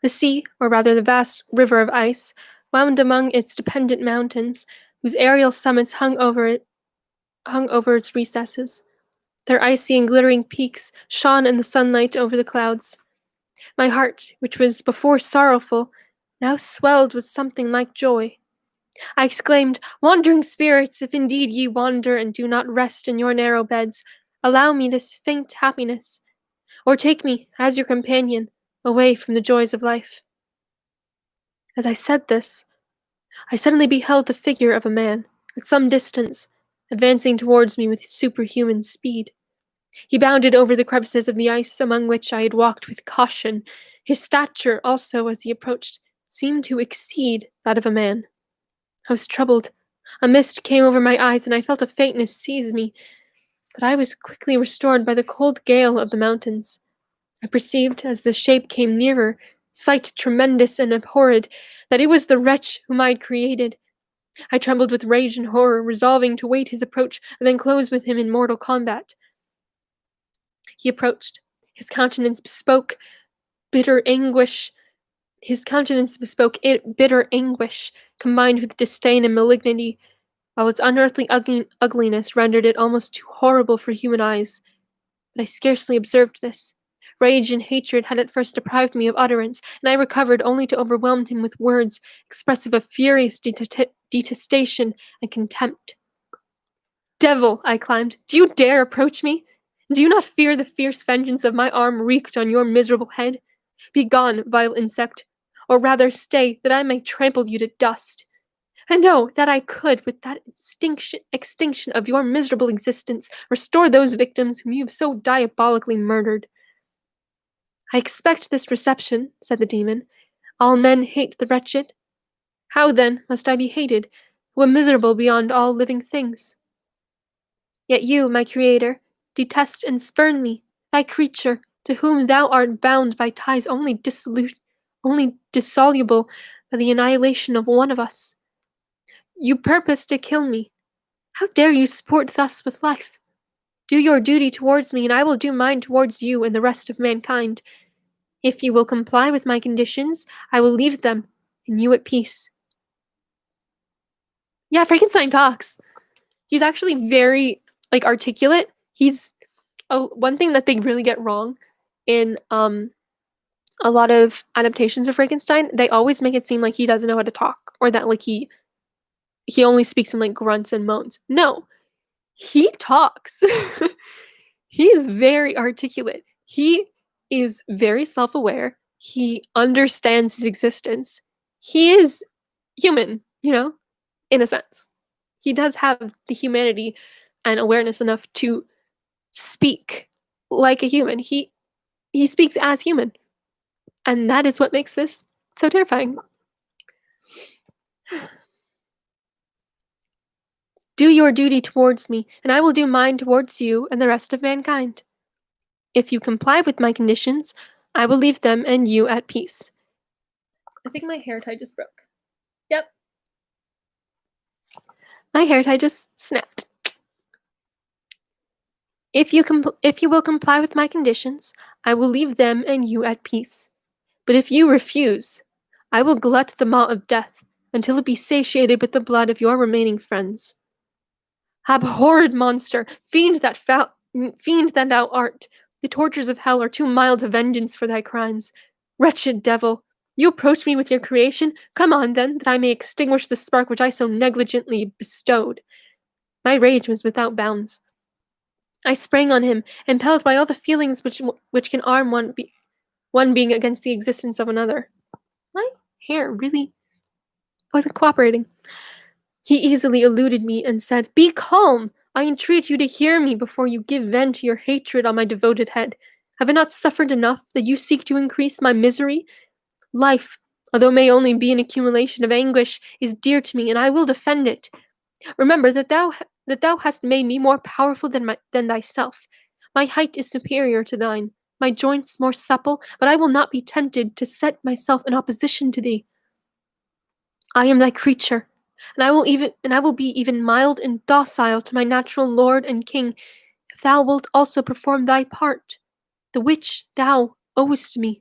The sea, or rather the vast river of ice, wound among its dependent mountains, whose aerial summits hung over its recesses. Their icy and glittering peaks shone in the sunlight over the clouds. My heart, which was before sorrowful, now swelled with something like joy. I exclaimed, "Wandering spirits, if indeed ye wander and do not rest in your narrow beds, allow me this faint happiness, or take me, as your companion, away from the joys of life." As I said this, I suddenly beheld the figure of a man, at some distance, advancing towards me with superhuman speed. He bounded over the crevices of the ice among which I had walked with caution. His stature also, as he approached, seemed to exceed that of a man. I was troubled. A mist came over my eyes, and I felt a faintness seize me, but I was quickly restored by the cold gale of the mountains. I perceived, as the shape came nearer, sight tremendous and abhorred, that it was the wretch whom I had created. I trembled with rage and horror, resolving to wait his approach and then close with him in mortal combat. He approached. His countenance bespoke bitter anguish. Bitter anguish, combined with disdain and malignity, while its unearthly ugliness rendered it almost too horrible for human eyes. But I scarcely observed this. Rage and hatred had at first deprived me of utterance, and I recovered only to overwhelm him with words expressive of furious detestation and contempt. "Devil!" I climbed. "Do you dare approach me? Do you not fear the fierce vengeance of my arm wreaked on your miserable head? Begone, vile insect, or rather stay, that I may trample you to dust. And oh, that I could, with that extinction of your miserable existence, restore those victims whom you have so diabolically murdered." "I expect this reception," said the demon. "All men hate the wretched. How, then, must I be hated, who am miserable beyond all living things? Yet you, my creator, detest and spurn me, thy creature, to whom thou art bound by ties only dissoluble by the annihilation of one of us. You purpose to kill me. How dare you sport thus with life? Do your duty towards me, and I will do mine towards you and the rest of mankind. If you will comply with my conditions, I will leave them, and you at peace. Yeah, Frankenstein talks. He's actually very, like, articulate. He's one thing that they really get wrong in a lot of adaptations of Frankenstein, they always make it seem like he doesn't know how to talk or that like he only speaks in like grunts and moans. No, he talks. He is very articulate. He is very self-aware. He understands his existence. He is human, in a sense. He does have the humanity and awareness enough to speak like a human. He speaks as human. And that is what makes this so terrifying. Do your duty towards me, and I will do mine towards you and the rest of mankind. If you comply with my conditions, I will leave them and you at peace. I think my hair tie just broke. Yep. My hair tie just snapped. If you will comply with my conditions, I will leave them and you at peace. But if you refuse, I will glut the maw of death until it be satiated with the blood of your remaining friends. Abhorred monster, fiend that thou art, the tortures of hell are too mild a vengeance for thy crimes. Wretched devil, you approach me with your creation? Come on, then, that I may extinguish the spark which I so negligently bestowed. My rage was without bounds. I sprang on him, impelled by all the feelings which can arm one being against the existence of another. My hair really wasn't cooperating. He easily eluded me and said, "Be calm! I entreat you to hear me before you give vent to your hatred on my devoted head. Have I not suffered enough that you seek to increase my misery? Life, although may only be an accumulation of anguish, is dear to me, and I will defend it. Remember that thou hast made me more powerful than thyself. My height is superior to thine, my joints more supple, but I will not be tempted to set myself in opposition to thee. I am thy creature, and I will be even mild and docile to my natural lord and king, if thou wilt also perform thy part, the which thou owest me.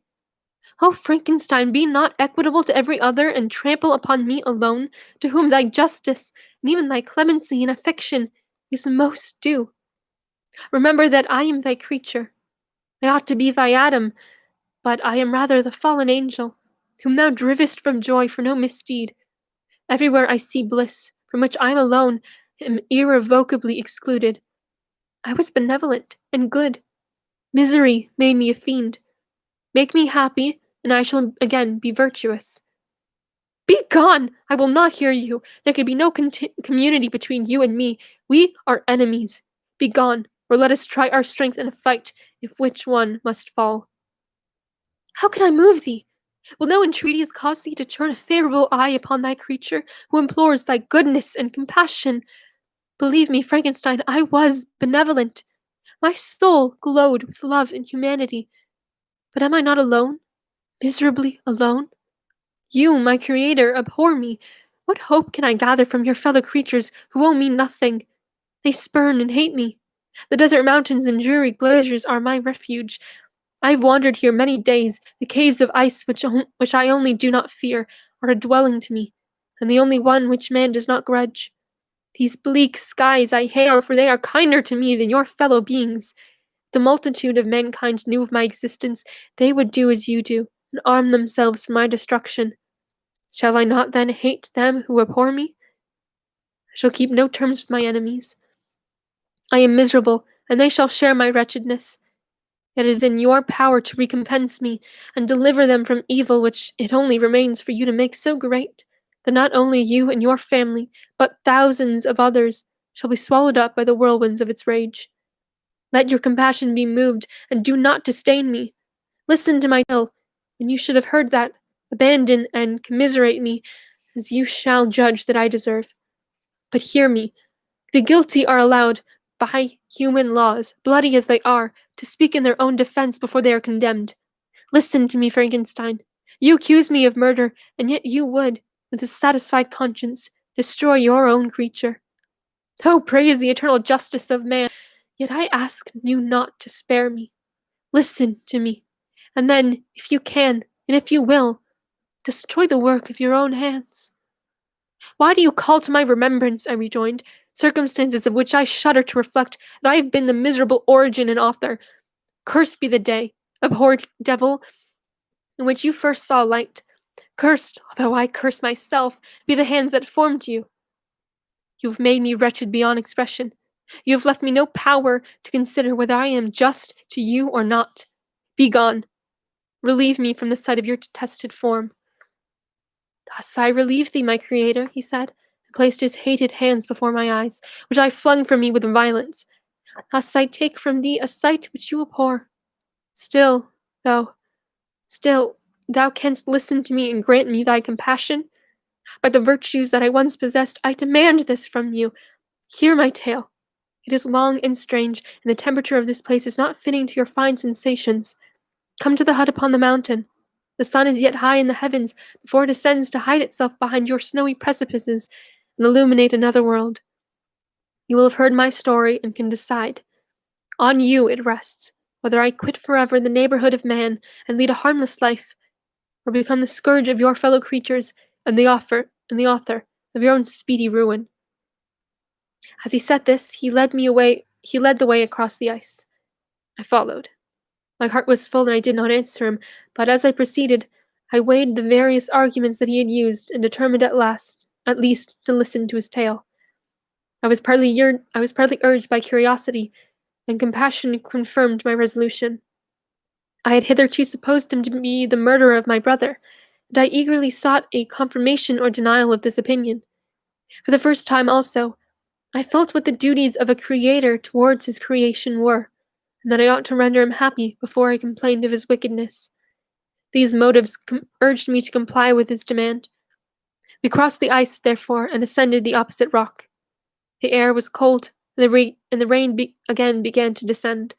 O Frankenstein, be not equitable to every other, and trample upon me alone, to whom thy justice, and even thy clemency and affection, is most due. Remember that I am thy creature. I ought to be thy Adam, but I am rather the fallen angel, whom thou drivest from joy for no misdeed. Everywhere I see bliss, from which I alone am irrevocably excluded. I was benevolent and good. Misery made me a fiend. Make me happy, and I shall again be virtuous. Be gone! I will not hear you. There can be no community between you and me. We are enemies. Be gone, or let us try our strength in a fight, if which one must fall. How can I move thee? Will no entreaties cause thee to turn a favorable eye upon thy creature, who implores thy goodness and compassion? Believe me, Frankenstein, I was benevolent. My soul glowed with love and humanity. But am I not alone? Miserably alone? You, my creator, abhor me. What hope can I gather from your fellow creatures who owe me nothing? They spurn and hate me. The desert mountains and dreary glaciers are my refuge. I have wandered here many days. The caves of ice which I only do not fear are a dwelling to me, and the only one which man does not grudge. These bleak skies I hail, for they are kinder to me than your fellow beings. If the multitude of mankind knew of my existence, they would do as you do, and arm themselves for my destruction. Shall I not then hate them who abhor me? I shall keep no terms with my enemies. I am miserable, and they shall share my wretchedness. It is in your power to recompense me, and deliver them from evil which it only remains for you to make so great, that not only you and your family, but thousands of others, shall be swallowed up by the whirlwinds of its rage. Let your compassion be moved, and do not disdain me. Listen to my tale, when you should have heard that, abandon and commiserate me, as you shall judge that I deserve. But hear me. The guilty are allowed, by human laws, bloody as they are, to speak in their own defense before they are condemned. Listen to me, Frankenstein. You accuse me of murder, and yet you would, with a satisfied conscience, destroy your own creature. Oh, praise the eternal justice of man! Yet I ask you not to spare me. Listen to me, and then, if you can, and if you will, destroy the work of your own hands. Why do you call to my remembrance, I rejoined, circumstances of which I shudder to reflect that I have been the miserable origin and author? Cursed be the day, abhorred devil, in which you first saw light. Cursed, although I curse myself, be the hands that formed you. You have made me wretched beyond expression. You have left me no power to consider whether I am just to you or not. Begone. Relieve me from the sight of your detested form. Thus I relieve thee, my creator, he said, and placed his hated hands before my eyes, which I flung from me with violence. Thus I take from thee a sight which you abhor. Still, still, thou canst listen to me and grant me thy compassion? By the virtues that I once possessed, I demand this from you. Hear my tale. It is long and strange, and the temperature of this place is not fitting to your fine sensations. Come to the hut upon the mountain. The sun is yet high in the heavens before it ascends to hide itself behind your snowy precipices and illuminate another world. You will have heard my story and can decide. On you it rests, whether I quit forever the neighborhood of man and lead a harmless life, or become the scourge of your fellow creatures and the author of your own speedy ruin. As he said this, he led the way across the ice. I followed. My heart was full and I did not answer him, but as I proceeded, I weighed the various arguments that he had used and determined at least, to listen to his tale. I was partly urged by curiosity, and compassion confirmed my resolution. I had hitherto supposed him to be the murderer of my brother, and I eagerly sought a confirmation or denial of this opinion. For the first time also, I felt what the duties of a creator towards his creation were, and that I ought to render him happy before I complained of his wickedness. These motives urged me to comply with his demand. We crossed the ice, therefore, and ascended the opposite rock. The air was cold, and the rain again began to descend.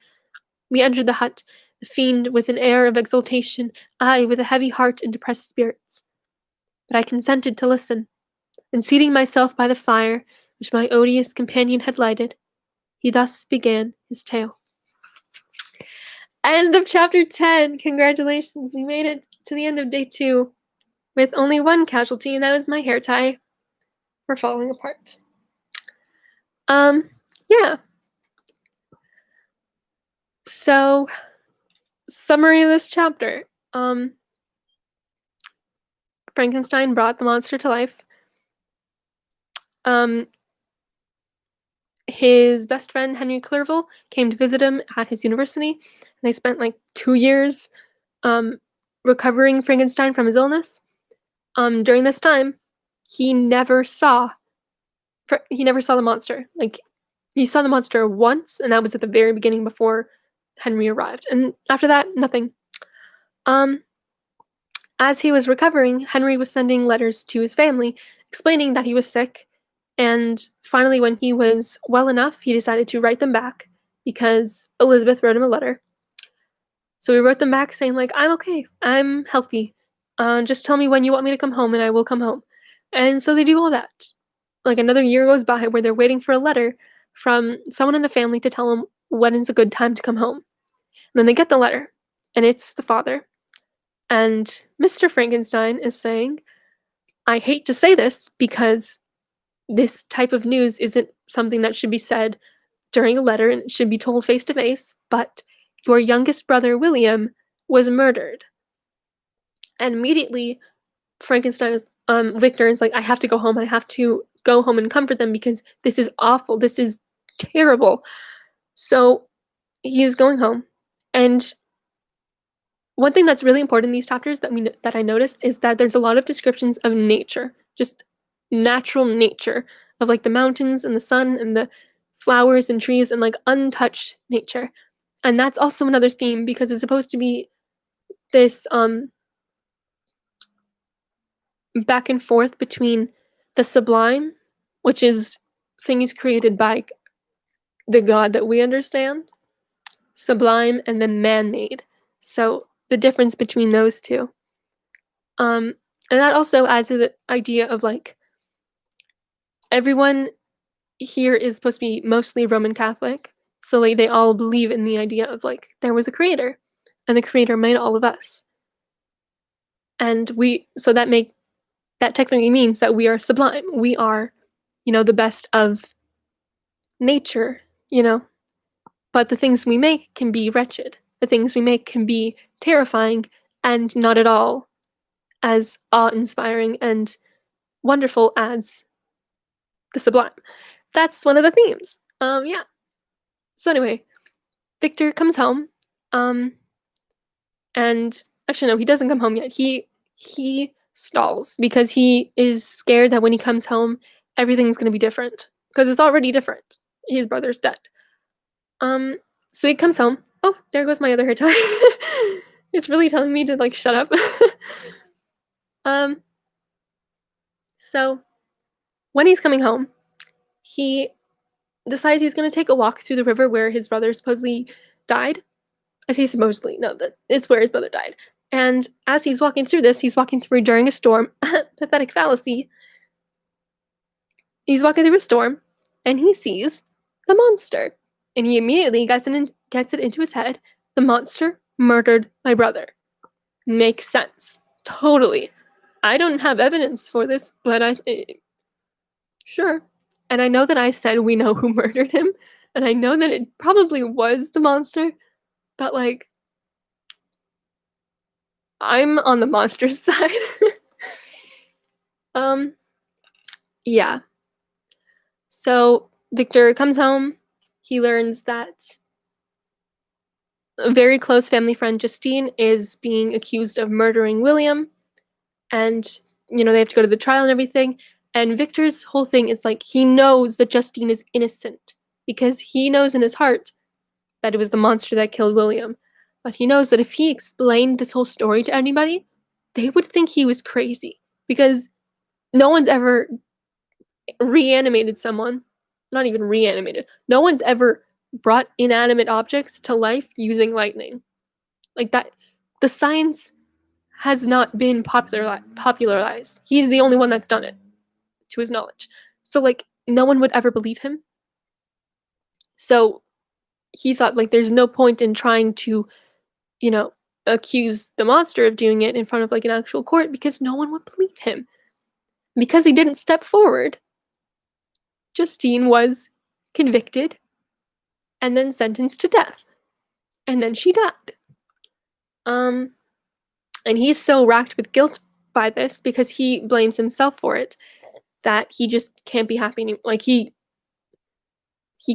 We entered the hut, the fiend with an air of exultation, I with a heavy heart and depressed spirits. But I consented to listen, and seating myself by the fire, which my odious companion had lighted, he thus began his tale. End of chapter 10. Congratulations, we made it to the end of day 2 with only one casualty, and that was my hair tie. We're falling apart. Yeah. So, summary of this chapter. Frankenstein brought the monster to life. His best friend, Henry Clerval, came to visit him at his university, and they spent like 2 years recovering Frankenstein from his illness. During this time, he never saw the monster. Like, he saw the monster once, and that was at the very beginning before Henry arrived. And after that, nothing. As he was recovering, Henry was sending letters to his family explaining that he was sick, and finally, when he was well enough, he decided to write them back because Elizabeth wrote him a letter. So he wrote them back saying, like, I'm okay, I'm healthy. Just tell me when you want me to come home and I will come home. And so they do all that. Like, another year goes by where they're waiting for a letter from someone in the family to tell them when is a good time to come home. And then they get the letter, and it's the father. And Mr. Frankenstein is saying, I hate to say this because this type of news isn't something that should be said during a letter and it should be told face to face, but your youngest brother, William, was murdered. And immediately, Victor is like, I have to go home. I have to go home and comfort them because this is awful. This is terrible. So he is going home. And one thing that's really important in these chapters that I noticed is that there's a lot of descriptions of nature, just natural nature of like the mountains and the sun and the flowers and trees and like untouched nature. And that's also another theme because it's supposed to be this back and forth between the sublime, which is things created by the God that we understand, sublime, and then man-made. So the difference between those two. And that also adds to the idea of like everyone here is supposed to be mostly Roman Catholic. So like they all believe in the idea of like there was a creator and the creator made all of us. And that technically means that we are sublime. We are, the best of nature, you know. But the things we make can be wretched. The things we make can be terrifying and not at all as awe-inspiring and wonderful as the sublime. That's one of the themes. Yeah. So anyway, Victor comes home, um, and actually no, he doesn't come home yet. He stalls because he is scared that when he comes home, everything's gonna be different because it's already different. His brother's dead. Um, so he comes home. Oh, there goes my other hair tie. It's really telling me to like shut up. um, so when he's coming home, he decides he's gonna take a walk through the river where his brother supposedly died. I say supposedly, no, that it's where his brother died. And as he's walking through this, he's walking through during a storm. Pathetic fallacy. He's walking through a storm, and he sees the monster. And he immediately gets it into his head. The monster murdered my brother. Makes sense. Totally. I don't have evidence for this, but sure. And I know that I said we know who murdered him, and I know that it probably was the monster, but like, I'm on the monster's side. um, yeah. So Victor comes home. He learns that a very close family friend, Justine, is being accused of murdering William. And, they have to go to the trial and everything. And Victor's whole thing is like, he knows that Justine is innocent because he knows in his heart that it was the monster that killed William. But he knows that if he explained this whole story to anybody, they would think he was crazy because no one's ever reanimated someone. Not even reanimated. No one's ever brought inanimate objects to life using lightning. Like that, the science has not been popularized. He's the only one that's done it, to his knowledge. So, like, no one would ever believe him. So, he thought, like, there's no point in trying to, accuse the monster of doing it in front of, like, an actual court because no one would believe him. Because he didn't step forward, Justine was convicted and then sentenced to death. And then she died. And he's so racked with guilt by this because he blames himself for it that he just can't be happy. Like he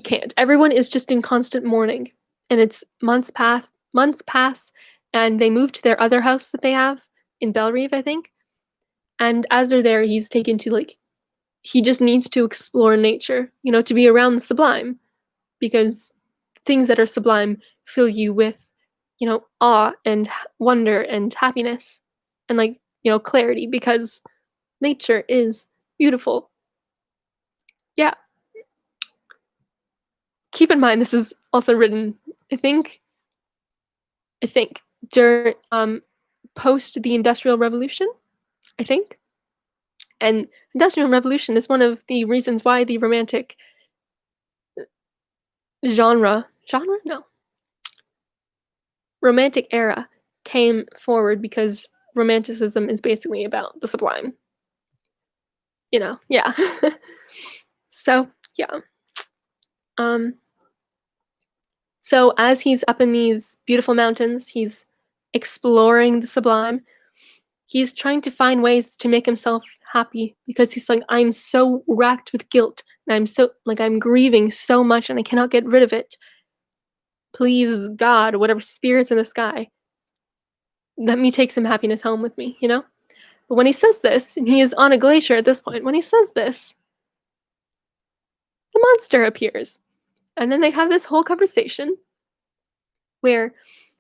can't. Everyone is just in constant mourning, and it's months pass, and they move to their other house that they have in Bellerive, I think. And as they're there, he's taken to like he just needs to explore nature, to be around the sublime, because things that are sublime fill you with, awe and wonder and happiness and like, clarity because nature is beautiful. Yeah. Keep in mind this is also written, I think during post the Industrial Revolution, I think. And Industrial Revolution is one of the reasons why the romantic no, romantic era came forward because romanticism is basically about the sublime. Yeah. So, yeah. So as he's up in these beautiful mountains, he's exploring the sublime. He's trying to find ways to make himself happy because he's like, I'm so racked with guilt and I'm grieving so much and I cannot get rid of it. Please, God, whatever spirits in the sky, let me take some happiness home with me, But when he says this, and he is on a glacier at this point, when he says this, the monster appears. And then they have this whole conversation where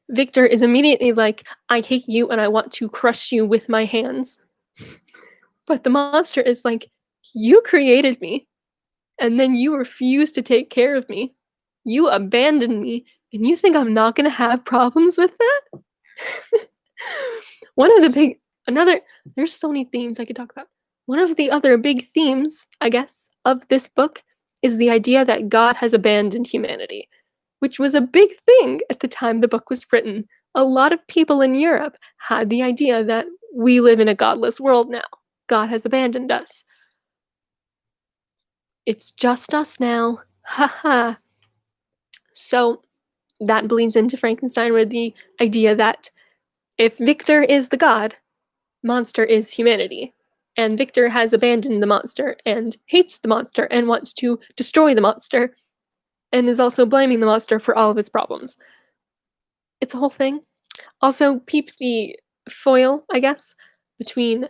Victor is immediately like, I hate you and I want to crush you with my hands. But the monster is like, you created me, and then you refuse to take care of me. You abandoned me, and you think I'm not gonna have problems with that? There's so many themes I could talk about. One of the other big themes, I guess, of this book is the idea that God has abandoned humanity, which was a big thing at the time the book was written. A lot of people in Europe had the idea that we live in a godless world now. God has abandoned us. It's just us now. Ha ha. So that bleeds into Frankenstein with the idea that if Victor is the god, monster is humanity. And Victor has abandoned the monster and hates the monster and wants to destroy the monster and is also blaming the monster for all of his problems. It's a whole thing. Also, peep the foil, I guess, between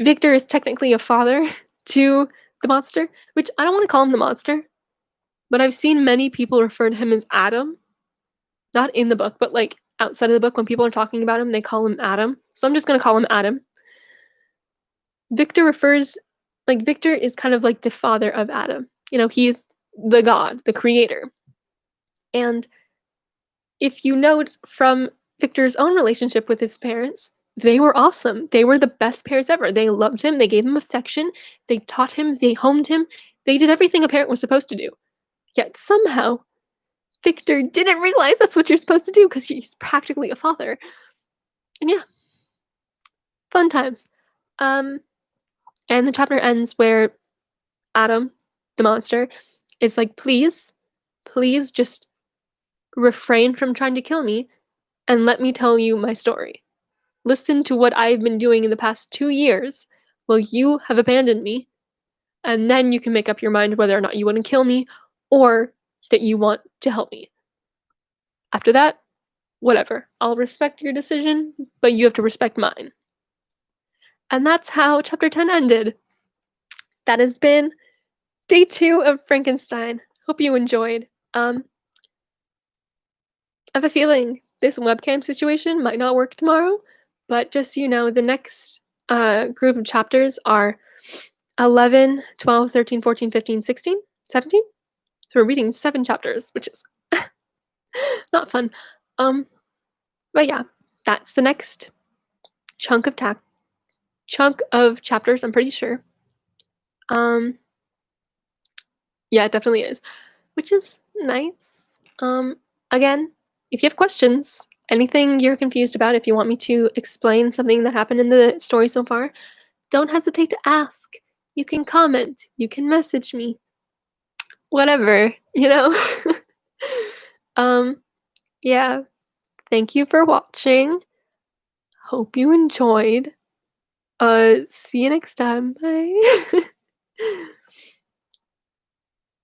Victor is technically a father to the monster, which I don't want to call him the monster, but I've seen many people refer to him as Adam. Not in the book, but like outside of the book, when people are talking about him, they call him Adam. So I'm just going to call him Adam. Victor is kind of like the father of Adam. He's the god, the creator. And if you note from Victor's own relationship with his parents, they were awesome. They were the best parents ever. They loved him, they gave him affection, they taught him, they homed him, they did everything a parent was supposed to do. Yet somehow, Victor didn't realize that's what you're supposed to do because he's practically a father. And yeah, fun times. And the chapter ends where Adam, the monster, is like, please just refrain from trying to kill me and let me tell you my story. Listen to what I've been doing in the past 2 years while you have abandoned me, and then you can make up your mind whether or not you want to kill me or that you want to help me. After that, whatever. I'll respect your decision, but you have to respect mine. And that's how chapter 10 ended. That has been day 2 of Frankenstein. Hope you enjoyed. I have a feeling this webcam situation might not work tomorrow, but just so you know, the next group of chapters are 11, 12, 13, 14, 15, 16, 17. So we're reading 7 chapters, which is not fun. But yeah, that's the next chunk of chapters, I'm pretty sure. Yeah, it definitely is, which is nice. Again, if you have questions, anything you're confused about, if you want me to explain something that happened in the story so far, don't hesitate to ask. You can comment, you can message me, whatever, Yeah, thank you for watching. Hope you enjoyed. See you next time. Bye.